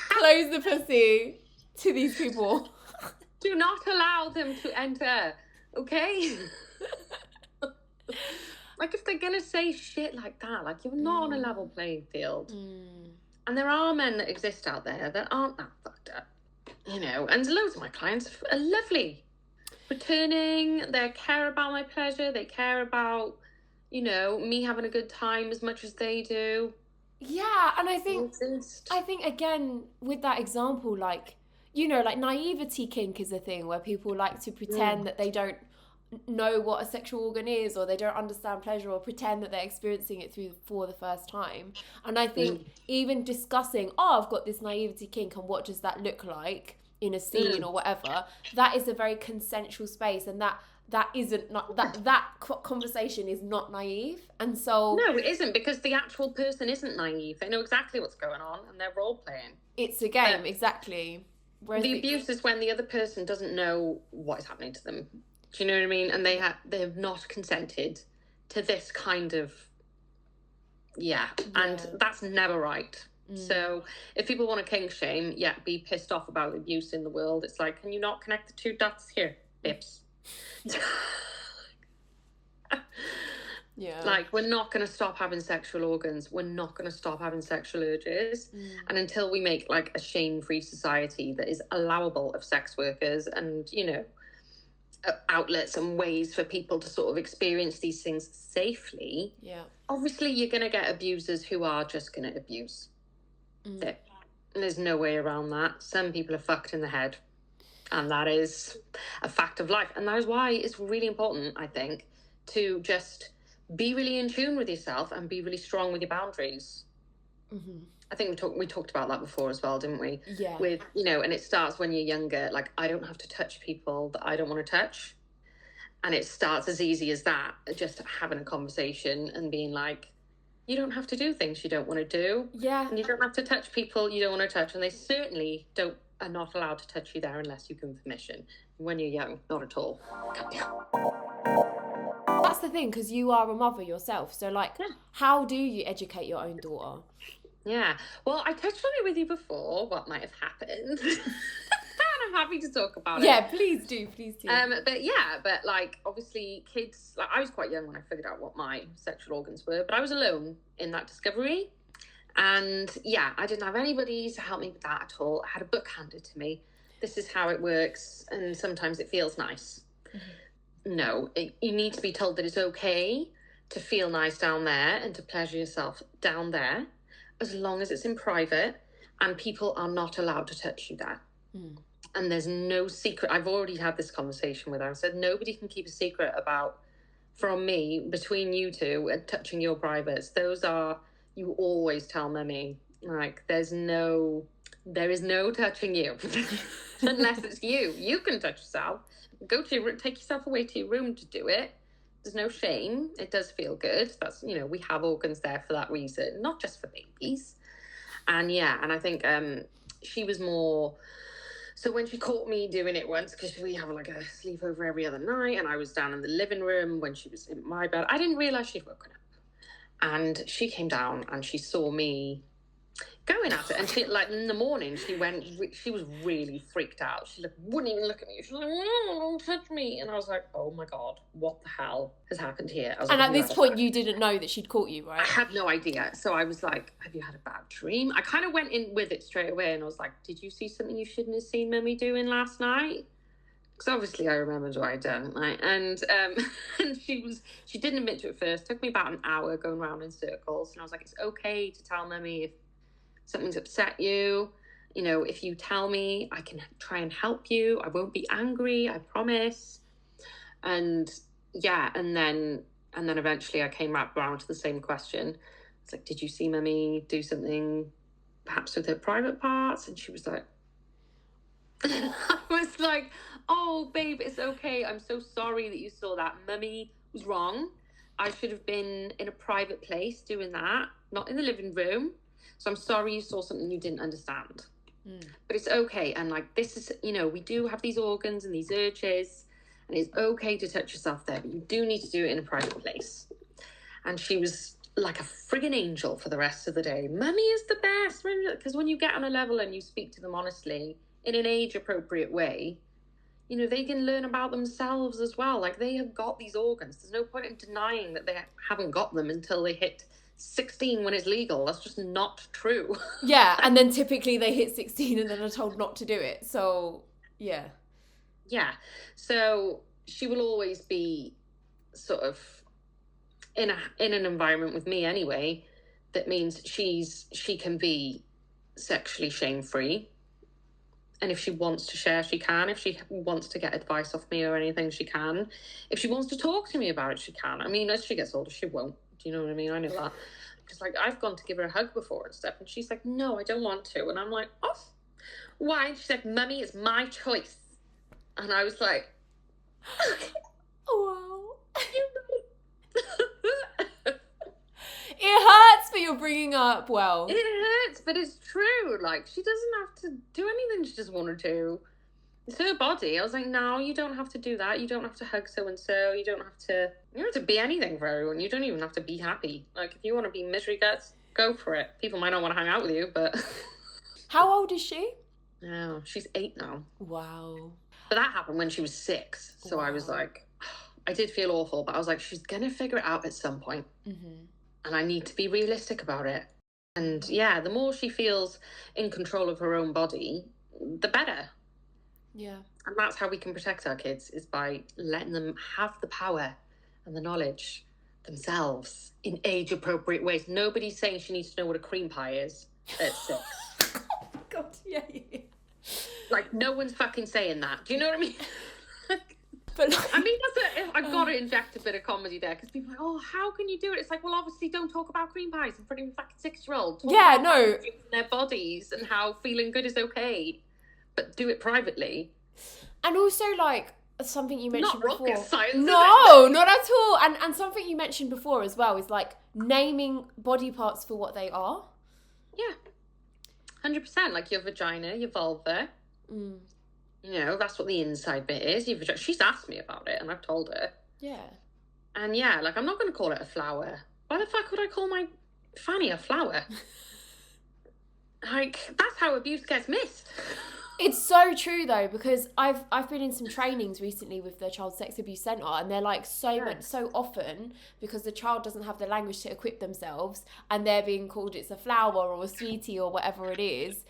Speaker 1: Close the pussy to these people.
Speaker 2: Do not allow them to enter, okay? Like, if they're gonna say shit like that, like, you're not on a level playing field. And there are men that exist out there that aren't that fucked up, you know, and loads of my clients are lovely. Returning, they care about my pleasure, they care about, you know, me having a good time as much as they do.
Speaker 1: Yeah, and
Speaker 2: They exist.
Speaker 1: I think again with that example, like, you know, like naivety kink is a thing where people like to
Speaker 2: Mm,
Speaker 1: pretend that they don't know what a sexual organ is, or they don't understand pleasure, or pretend that they're experiencing it for the first time. And I think
Speaker 2: mm,
Speaker 1: even discussing, oh, I've got this naivety kink and what does that look like in a scene
Speaker 2: mm.
Speaker 1: or whatever, that is a very consensual space, and that isn't not that conversation is not naive. And so
Speaker 2: No, it isn't, because the actual person isn't naive. They know exactly what's going on and they're role playing.
Speaker 1: it's a game, exactly. Whereas
Speaker 2: The abuse is when the other person doesn't know what is happening to them. Do you know what I mean? And they have not consented to this kind of, yeah, and
Speaker 1: yeah.
Speaker 2: that's never right. So if people want to kink shame, yeah, be pissed off about abuse in the world. It's like, can you not connect the two dots here, babes?
Speaker 1: Yeah.
Speaker 2: Like, we're not going to stop having sexual organs. We're not going to stop having sexual urges. And until we make like a shame-free society that is allowable of sex workers and, you know, outlets and ways for people to sort of experience these things safely,
Speaker 1: Yeah.
Speaker 2: obviously you're going to get abusers who are just going to abuse. There's no way around that. Some people are fucked in the head. And that is a fact of life. And that is why it's really important, I think, to just be really in tune with yourself and be really strong with your boundaries. I think we talked about that before as well, didn't we?
Speaker 1: Yeah.
Speaker 2: With, you know, and it starts when you're younger. Like, I don't have to touch people that I don't want to touch. And it starts as easy as that, just having a conversation and being like, you don't have to do things you don't want to do.
Speaker 1: Yeah.
Speaker 2: And you don't have to touch people you don't want to touch. And they certainly are not allowed to touch you there unless you give permission. When you're young, not at all.
Speaker 1: That's the thing, because you are a mother yourself. So, like,
Speaker 2: Yeah.
Speaker 1: how do you educate your own daughter?
Speaker 2: Yeah. Well, I touched on it with you before, what might have happened. And I'm happy to talk about
Speaker 1: Yeah,
Speaker 2: it.
Speaker 1: please do. Please do.
Speaker 2: But like, obviously kids, like, I was quite young when I figured out what my sexual organs were, but I was alone in that discovery. And yeah, I didn't have anybody to help me with that at all. I had a book handed to me. This is how it works. And sometimes it feels nice. No, you need to be told that it's okay to feel nice down there and to pleasure yourself down there, as long as it's in private and people are not allowed to touch you there. And there's no secret. I've already had this conversation with her. I said, nobody can keep a secret from me, between you two, and touching your privates. Those are, you always tell mummy. Like, there is no touching you. Unless it's you. You can touch yourself. Take yourself away to your room to do it. There's no shame. It does feel good. That's, you know, we have organs there for that reason, not just for babies. And yeah, and I think she was more. So when she caught me doing it once, because we have like a sleepover every other night, and I was down in the living room when she was in my bed, I didn't realise she'd woken up. And she came down and she saw me going at it. And she, like, in the morning, she was really freaked out. She wouldn't even look at me. She was like, no, don't touch me. And I was like, oh my God, what the hell has happened here? I was
Speaker 1: And
Speaker 2: like,
Speaker 1: at this point, you didn't know that she'd caught you, right?
Speaker 2: I had no idea. So I was like, have you had a bad dream? I kind of went in with it straight away and I was like, did you see something you shouldn't have seen Mummy doing last night? Because obviously I remembered what I'd done. Right? And and she didn't admit to it first. It took me about an hour going around in circles. And I was like, it's okay to tell Mummy if something's upset you. You know, if you tell me, I can try and help you. I won't be angry, I promise. And yeah, and then eventually I came back around to the same question. It's like, did you see Mummy do something perhaps with her private parts? And she was like, I was like, oh babe, it's okay. I'm so sorry that you saw that. Mummy was wrong. I should have been in a private place doing that, not in the living room. So I'm sorry you saw something you didn't understand. But it's okay. And like, this is, you know, we do have these organs and these urges, and it's okay to touch yourself there, but you do need to do it in a private place. And she was like a friggin' angel for the rest of the day. Mummy is the best. Because when you get on a level and you speak to them honestly in an age appropriate way, you know, they can learn about themselves as well. Like, they have got these organs. There's no point in denying that they haven't got them until they hit 16 when it's legal. That's just not true.
Speaker 1: Yeah, and then typically they hit 16 and then are told not to do it. So, yeah.
Speaker 2: Yeah. So she will always be sort of in an environment with me anyway that means she can be sexually shame-free. And if she wants to share, she can. If she wants to get advice off me or anything, she can. If she wants to talk to me about it, she can. I mean, as she gets older, she won't. Do you know what I mean? I know that. Because, like, I've gone to give her a hug before and stuff, and she's like, no, I don't want to. And I'm like, oh, why? And she's like, Mummy, it's my choice. And I was like,
Speaker 1: Oh, wow.
Speaker 2: You're right.
Speaker 1: It hurts, but you're bringing up well.
Speaker 2: It hurts, but it's true. Like, she doesn't have to do anything she doesn't want her to. It's her body. I was like, no, you don't have to do that. You don't have to hug so-and-so. You don't have to be anything for everyone. You don't even have to be happy. Like, if you want to be misery guts, go for it. People might not want to hang out with you, but...
Speaker 1: How old is she?
Speaker 2: No, she's 8 now.
Speaker 1: Wow.
Speaker 2: But that happened when she was 6. So
Speaker 1: Wow.
Speaker 2: I was like, I did feel awful, but I was like, she's going to figure it out at some point.
Speaker 1: Mm-hmm.
Speaker 2: And I need to be realistic about it. And yeah, the more she feels in control of her own body, the better.
Speaker 1: Yeah.
Speaker 2: And that's how we can protect our kids, is by letting them have the power and the knowledge themselves in age-appropriate ways. Nobody's saying she needs to know what a cream pie is at 6.
Speaker 1: God, yeah.
Speaker 2: Like, no one's fucking saying that. Do you know what I mean?
Speaker 1: But like,
Speaker 2: I mean, I've got to inject a bit of comedy there, because people are like, oh, how can you do it? It's like, well, obviously don't talk about cream pies in front of a fucking 6-year-old.
Speaker 1: Yeah, no.
Speaker 2: Their bodies and how feeling good is okay, but do it privately.
Speaker 1: And also, like, something you mentioned
Speaker 2: Not
Speaker 1: before.
Speaker 2: rocket science,
Speaker 1: No, not at all. And something you mentioned before as well is, like, naming body parts for what they are.
Speaker 2: Yeah. 100%. Like your vagina, your vulva.
Speaker 1: Mm.
Speaker 2: You know, that's what the inside bit is. Your vagina. She's asked me about it, and I've told her.
Speaker 1: Yeah.
Speaker 2: And yeah, like, I'm not going to call it a flower. Why the fuck would I call my fanny a flower? Like, that's how abuse gets missed.
Speaker 1: It's so true though, because I've been in some trainings recently with the Child Sex Abuse Centre, and they're like so often, because the child doesn't have the language to equip themselves and they're being called it's a flower or a sweetie or whatever it is,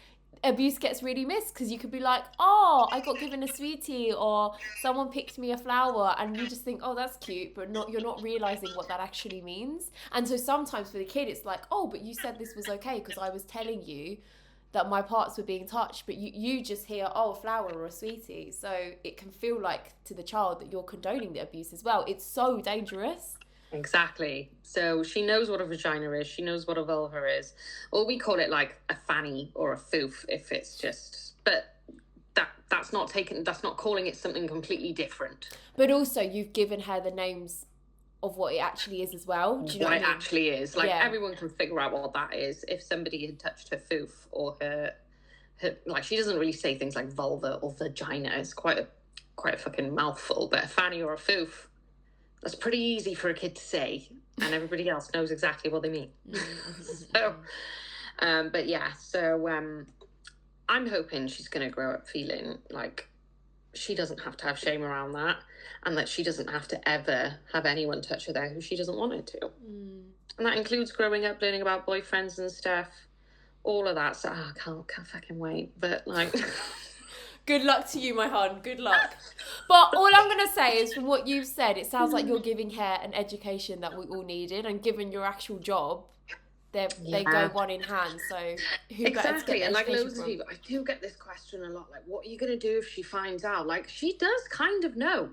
Speaker 1: abuse gets really missed, because you could be like, oh, I got given a sweetie, or someone picked me a flower, and you just think, oh, that's cute, but you're not realising what that actually means. And so sometimes for the kid it's like, oh, but you said this was okay because I was telling you that my parts were being touched, but you just hear, oh, a flower or a sweetie. So it can feel like to the child that you're condoning the abuse as well. It's so dangerous.
Speaker 2: Exactly. So she knows what a vagina is. She knows what a vulva is. Or we call it like a fanny or a foof if it's just... But that's not calling it something completely different.
Speaker 1: But also you've given her the names of what it actually is as well. Do you know what I mean?
Speaker 2: Actually is. Like, everyone can figure out what that is. If somebody had touched her foof or her like, she doesn't really say things like vulva or vagina. It's quite a fucking mouthful. But a fanny or a foof, that's pretty easy for a kid to say, and everybody else knows exactly what they mean. So, but yeah, so I'm hoping she's going to grow up feeling like she doesn't have to have shame around that, and that she doesn't have to ever have anyone touch her there who she doesn't want her to. And that includes growing up, learning about boyfriends and stuff, all of that. So I can't fucking wait. But like,
Speaker 1: good luck to you, my hon. Good luck. But all I'm going to say is, from what you've said, it sounds like you're giving her an education that we all needed, and given your actual job, they go one in hand. So who
Speaker 2: exactly. And like loads
Speaker 1: from?
Speaker 2: of people, I do get this question a lot. Like, what are you going to do if she finds out? Like, she does kind of know.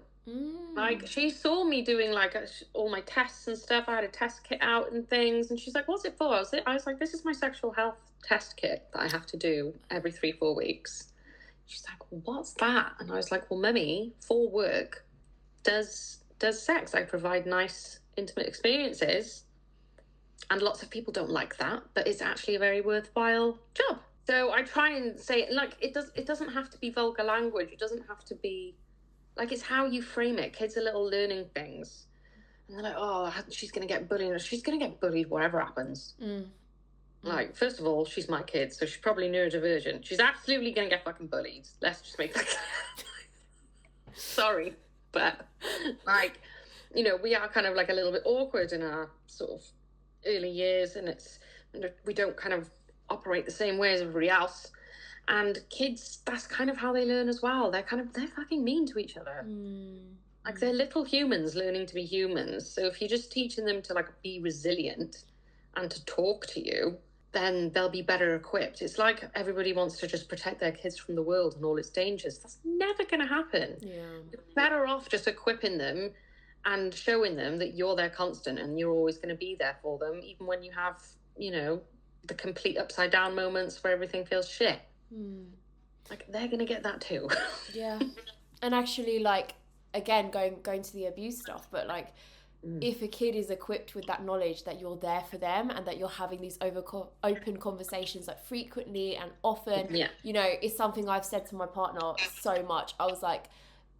Speaker 2: Like, she saw me doing like all my tests and stuff. I had a test kit out and things, and she's like, what's it for? I was like, this is my sexual health test kit that I have to do every 3-4 weeks. She's like, what's that? And I was like, well, Mummy, for work, does sex. I provide nice, intimate experiences, and lots of people don't like that, but it's actually a very worthwhile job. So I try and say, like, it doesn't have to be vulgar language. It doesn't have to be... Like, it's how you frame it. Kids are little learning things. And they're like, oh, she's going to get bullied. She's going to get bullied whatever happens. Like, first of all, she's my kid, so she's probably neurodivergent. She's absolutely going to get fucking bullied. Let's just make that clear. Sorry. But, like, you know, we are kind of, like, a little bit awkward in our sort of early years, and we don't kind of operate the same way as everybody else. And kids, that's kind of how they learn as well. They're fucking mean to each other. Like, they're little humans learning to be humans. So if you're just teaching them to, like, be resilient and to talk to you, then they'll be better equipped. It's like everybody wants to just protect their kids from the world and all its dangers. That's never going to happen.
Speaker 1: Yeah.
Speaker 2: You're better off just equipping them and showing them that you're their constant and you're always going to be there for them, even when you have, you know, the complete upside down moments where everything feels shit. Like, they're going to get that too.
Speaker 1: Yeah. And actually, like, again, going to the abuse stuff, but like, if a kid is equipped with that knowledge that you're there for them and that you're having these open conversations like frequently and often, you know, it's something I've said to my partner so much. I was like,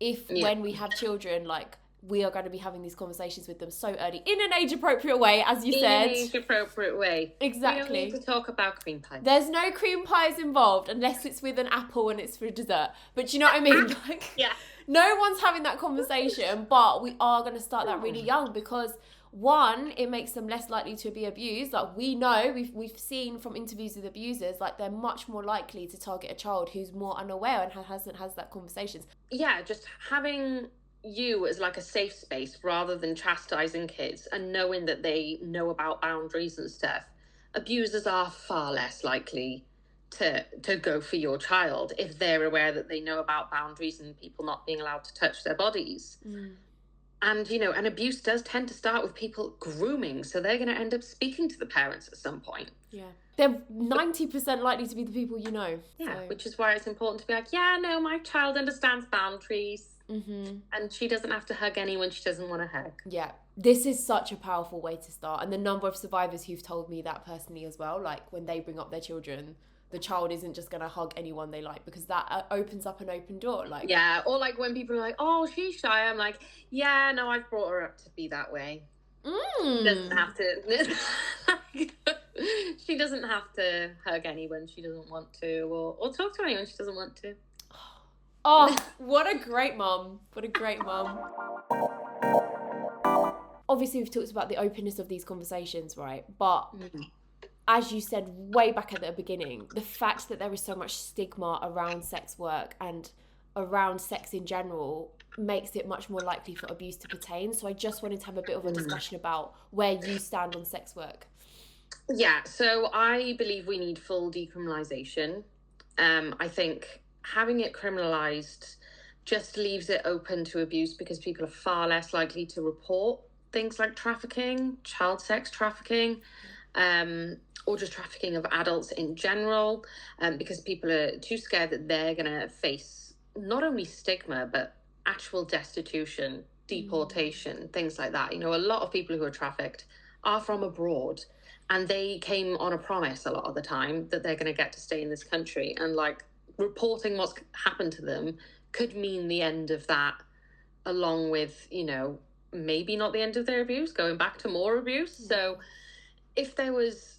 Speaker 1: when we have children, like, we are going to be having these conversations with them so early in an age appropriate way, as you said.
Speaker 2: In an age appropriate way.
Speaker 1: Exactly.
Speaker 2: We don't need to talk about cream pies.
Speaker 1: There's no cream pies involved unless it's with an apple and it's for dessert. But you know what I mean? Like,
Speaker 2: yeah.
Speaker 1: No one's having that conversation, but we are going to start that really young because, one, it makes them less likely to be abused. Like, we know, we've seen from interviews with abusers, like, they're much more likely to target a child who's more unaware and hasn't had that conversation.
Speaker 2: Yeah, just having you as like a safe space rather than chastising kids and knowing that they know about boundaries and stuff. Abusers are far less likely to go for your child if they're aware that they know about boundaries and people not being allowed to touch their bodies. And, you know, and abuse does tend to start with people grooming, so they're going to end up speaking to the parents at some point.
Speaker 1: Yeah. They're 90% likely to be the people you know.
Speaker 2: Yeah,
Speaker 1: so.
Speaker 2: Which is why it's important to be like, yeah, no, my child understands boundaries. And she doesn't have to hug anyone she doesn't want to hug.
Speaker 1: Yeah. This is such a powerful way to start. And the number of survivors who've told me that personally as well, like when they bring up their children, the child isn't just going to hug anyone they like, because that opens up an open door. Like,
Speaker 2: yeah, or like when people are like, oh, she's shy, I'm like, yeah, no, I've brought her up to be that way. She doesn't have to she doesn't have to hug anyone she doesn't want to, or talk to anyone she doesn't want to.
Speaker 1: Oh, what a great mum. What a great mum. Obviously, we've talked about the openness of these conversations, right? But as you said way back at the beginning, the fact that there is so much stigma around sex work and around sex in general makes it much more likely for abuse to pertain. So I just wanted to have a bit of a discussion about where you stand on sex work.
Speaker 2: Yeah, so I believe we need full decriminalisation. I think having it criminalised just leaves it open to abuse because people are far less likely to report things like trafficking, child sex trafficking, or just trafficking of adults in general, because people are too scared that they're going to face not only stigma, but actual destitution, deportation, things like that. You know, a lot of people who are trafficked are from abroad, and they came on a promise a lot of the time that they're going to get to stay in this country, and like reporting what's happened to them could mean the end of that, along with, you know, maybe not the end of their abuse, going back to more abuse. So if there was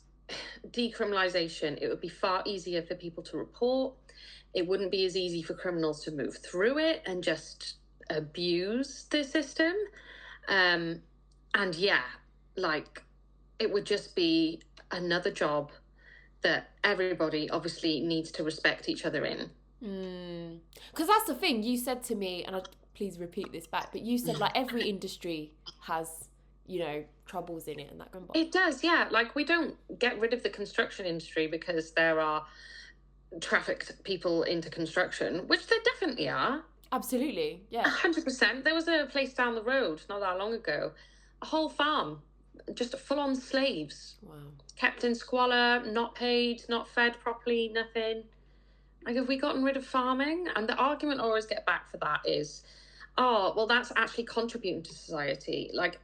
Speaker 2: decriminalisation, it would be far easier for people to report. It wouldn't be as easy for criminals to move through it and just abuse the system. And yeah, like, it would just be another job that everybody obviously needs to respect each other in.
Speaker 1: Because that's the thing you said to me, and please repeat this back, but you said like every industry has, you know, troubles in it and that kind of thing.
Speaker 2: It does, yeah. Like, we don't get rid of the construction industry because there are trafficked people into construction, which there definitely are.
Speaker 1: Absolutely, yeah.
Speaker 2: 100%. There was a place down the road not that long ago, a whole farm, just full-on slaves.
Speaker 1: Wow.
Speaker 2: Kept in squalor, not paid, not fed properly, nothing. Like, have we gotten rid of farming? And the argument I always get back for that is, oh, well, that's actually contributing to society. Like,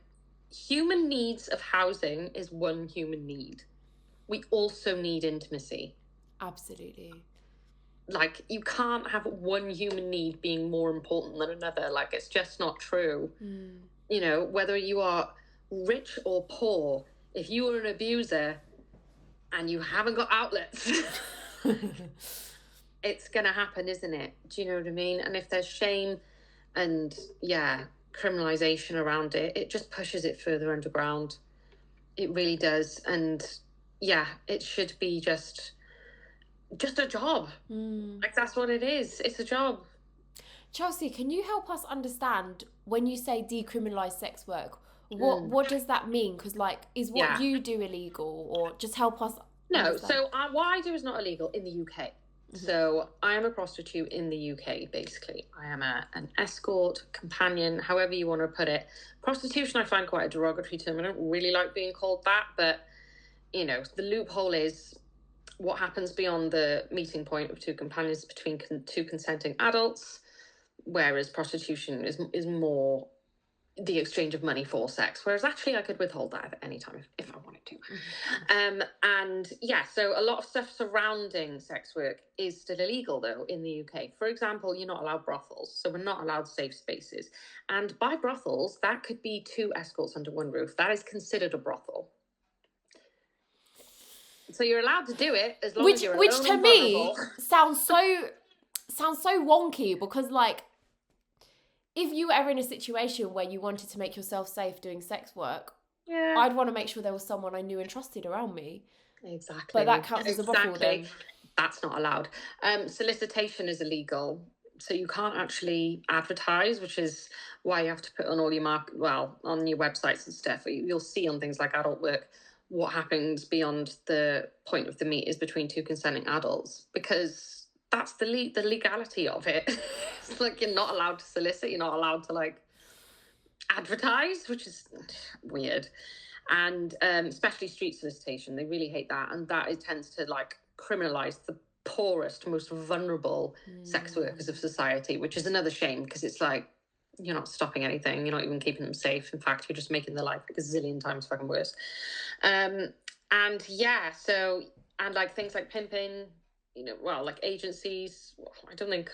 Speaker 2: human needs of housing is one human need. We also need intimacy.
Speaker 1: Absolutely.
Speaker 2: Like, you can't have one human need being more important than another. Like, it's just not true. You know, whether you are rich or poor, if you are an abuser and you haven't got outlets, it's going to happen, isn't it? Do you know what I mean? And if there's shame and, yeah, criminalisation around it, it just pushes it further underground. It really does. And, yeah, it should be just a job. Like, that's what it is. It's a job.
Speaker 1: Chelsea, can you help us understand, when you say decriminalise sex work, What does that mean? Because like, is what
Speaker 2: Yeah.
Speaker 1: you do illegal, or just help us
Speaker 2: No,
Speaker 1: understand?
Speaker 2: so what I do is not illegal in the UK. So I am a prostitute in the UK, basically. I am an escort, companion, however you want to put it. Prostitution I find quite a derogatory term. I don't really like being called that, but, you know, the loophole is what happens beyond the meeting point of two companions between two consenting adults, whereas prostitution is more the exchange of money for sex, whereas actually I could withhold that at any time if I wanted to. And yeah, so a lot of stuff surrounding sex work is still illegal though in the UK. For example, you're not allowed brothels, so we're not allowed safe spaces. And by brothels, that could be two escorts under one roof. That is considered a brothel. So you're allowed to do it as long as you're alone
Speaker 1: which to
Speaker 2: and
Speaker 1: me
Speaker 2: vulnerable.
Speaker 1: sounds so wonky, because like, if you were ever in a situation where you wanted to make yourself safe doing sex work,
Speaker 2: Yeah,
Speaker 1: I'd want to make sure there was someone I knew and trusted around me.
Speaker 2: exactly.
Speaker 1: But that counts as a brothel then.
Speaker 2: That's not allowed. Solicitation is illegal. So you can't actually advertise, which is why you have to put on all your on your websites and stuff. You'll see on things like adult work what happens beyond the point of the meet is between two consenting adults, because that's the legality of it. It's like you're not allowed to solicit, you're not allowed to like advertise, which is weird. And especially street solicitation, they really hate that, and that tends to like criminalize the poorest, most vulnerable sex workers of society, which is another shame, because it's like you're not stopping anything, you're not even keeping them safe. In fact, you're just making their life like a zillion times fucking worse. And yeah, so, and like things like pimping, you know, well, like agencies, I don't think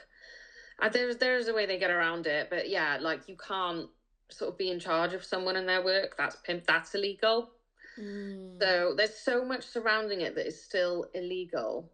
Speaker 2: there's a way they get around it, but yeah, like you can't sort of be in charge of someone and their work. That's illegal. So there's so much surrounding it that is still illegal.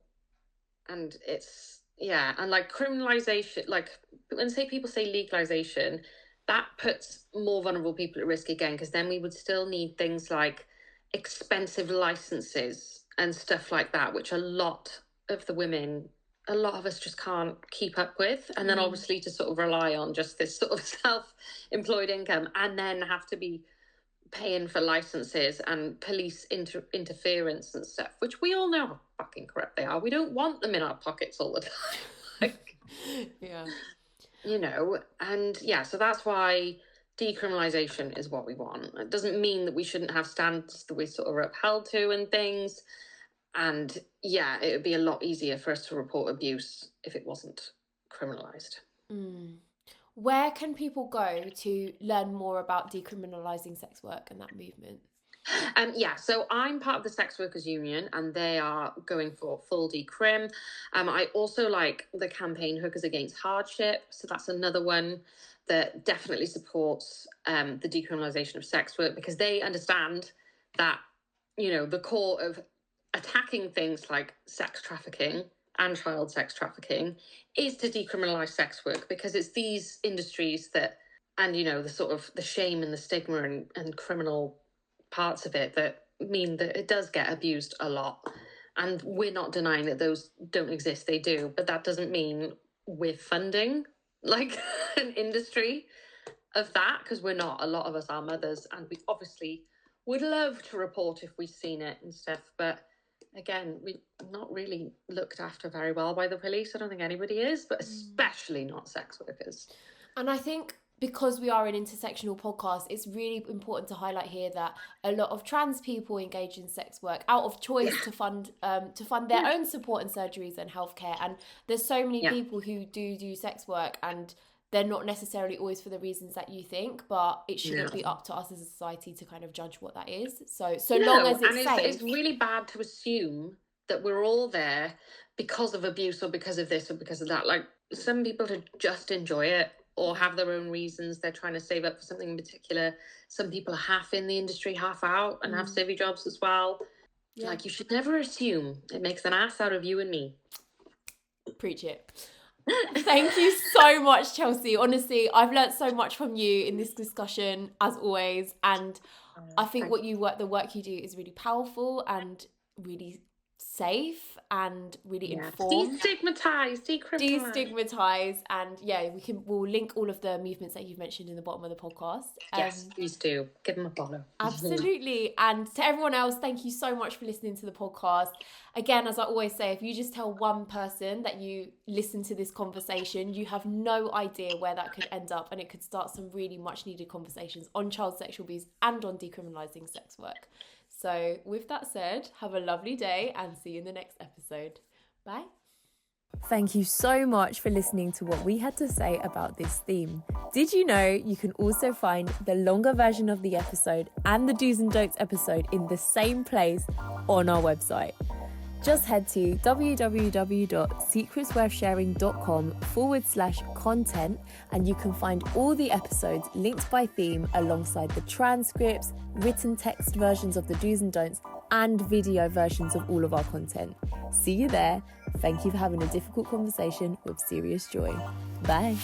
Speaker 2: And it's, yeah, and like criminalization, like when people say legalization, that puts more vulnerable people at risk again, because then we would still need things like expensive licenses and stuff like that, which a lot of us just can't keep up with. And then obviously to sort of rely on just this sort of self-employed income, and then have to be paying for licenses and police interference and stuff, which we all know how fucking corrupt they are. We don't want them in our pockets all the time. Like,
Speaker 1: Yeah.
Speaker 2: You know, and yeah, so that's why decriminalization is what we want. It doesn't mean that we shouldn't have standards that we sort of are upheld to and things. And yeah, it would be a lot easier for us to report abuse if it wasn't criminalized.
Speaker 1: Where can people go to learn more about decriminalising sex work and that movement?
Speaker 2: Yeah, so I'm part of the Sex Workers Union, and they are going for full decrim. I also like the campaign Hookers Against Hardship, so that's another one that definitely supports the decriminalisation of sex work, because they understand that, you know, the core of attacking things like sex trafficking and child sex trafficking is to decriminalise sex work, because it's these industries that, and, you know, the sort of the shame and the stigma and criminal parts of it that mean that it does get abused a lot. And we're not denying that those don't exist, they do, but that doesn't mean we're funding like an industry of that, because we're not. A lot of us are mothers, and we obviously would love to report if we've seen it and stuff, but again, we're not really looked after very well by the police. I don't think anybody is, but especially not sex workers.
Speaker 1: And I think because we are an intersectional podcast, it's really important to highlight here that a lot of trans people engage in sex work out of choice to fund their own support and surgeries and healthcare. And there's so many people who do sex work, and they're not necessarily always for the reasons that you think, but it shouldn't be up to us as a society to kind of judge what that is. So long as it's safe.
Speaker 2: It's really bad to assume that we're all there because of abuse or because of this or because of that. Like, some people just enjoy it or have their own reasons. They're trying to save up for something in particular. Some people are half in the industry, half out, and have civvy jobs as well. Yeah. Like, you should never assume. It makes an ass out of you and me.
Speaker 1: Preach it. Thank you so much, Chelsea. Honestly, I've learnt so much from you in this discussion, as always, and I think the work you do is really powerful and really safe and really informed. Destigmatize, and we'll link all of the movements that you've mentioned in the bottom of the podcast.
Speaker 2: Yes, please do. Give them a follow.
Speaker 1: Absolutely. And to everyone else, thank you so much for listening to the podcast. Again, as I always say, if you just tell one person that you listen to this conversation, you have no idea where that could end up, and it could start some really much needed conversations on child sexual abuse and on decriminalising sex work. So with that said, have a lovely day and see you in the next episode. Bye. Thank you so much for listening to what we had to say about this theme. Did you know you can also find the longer version of the episode and the do's and don'ts episode in the same place on our website? Just head to www.secretsworthsharing.com/content and you can find all the episodes linked by theme alongside the transcripts, written text versions of the do's and don'ts, and video versions of all of our content. See you there. Thank you for having a difficult conversation with serious joy. Bye.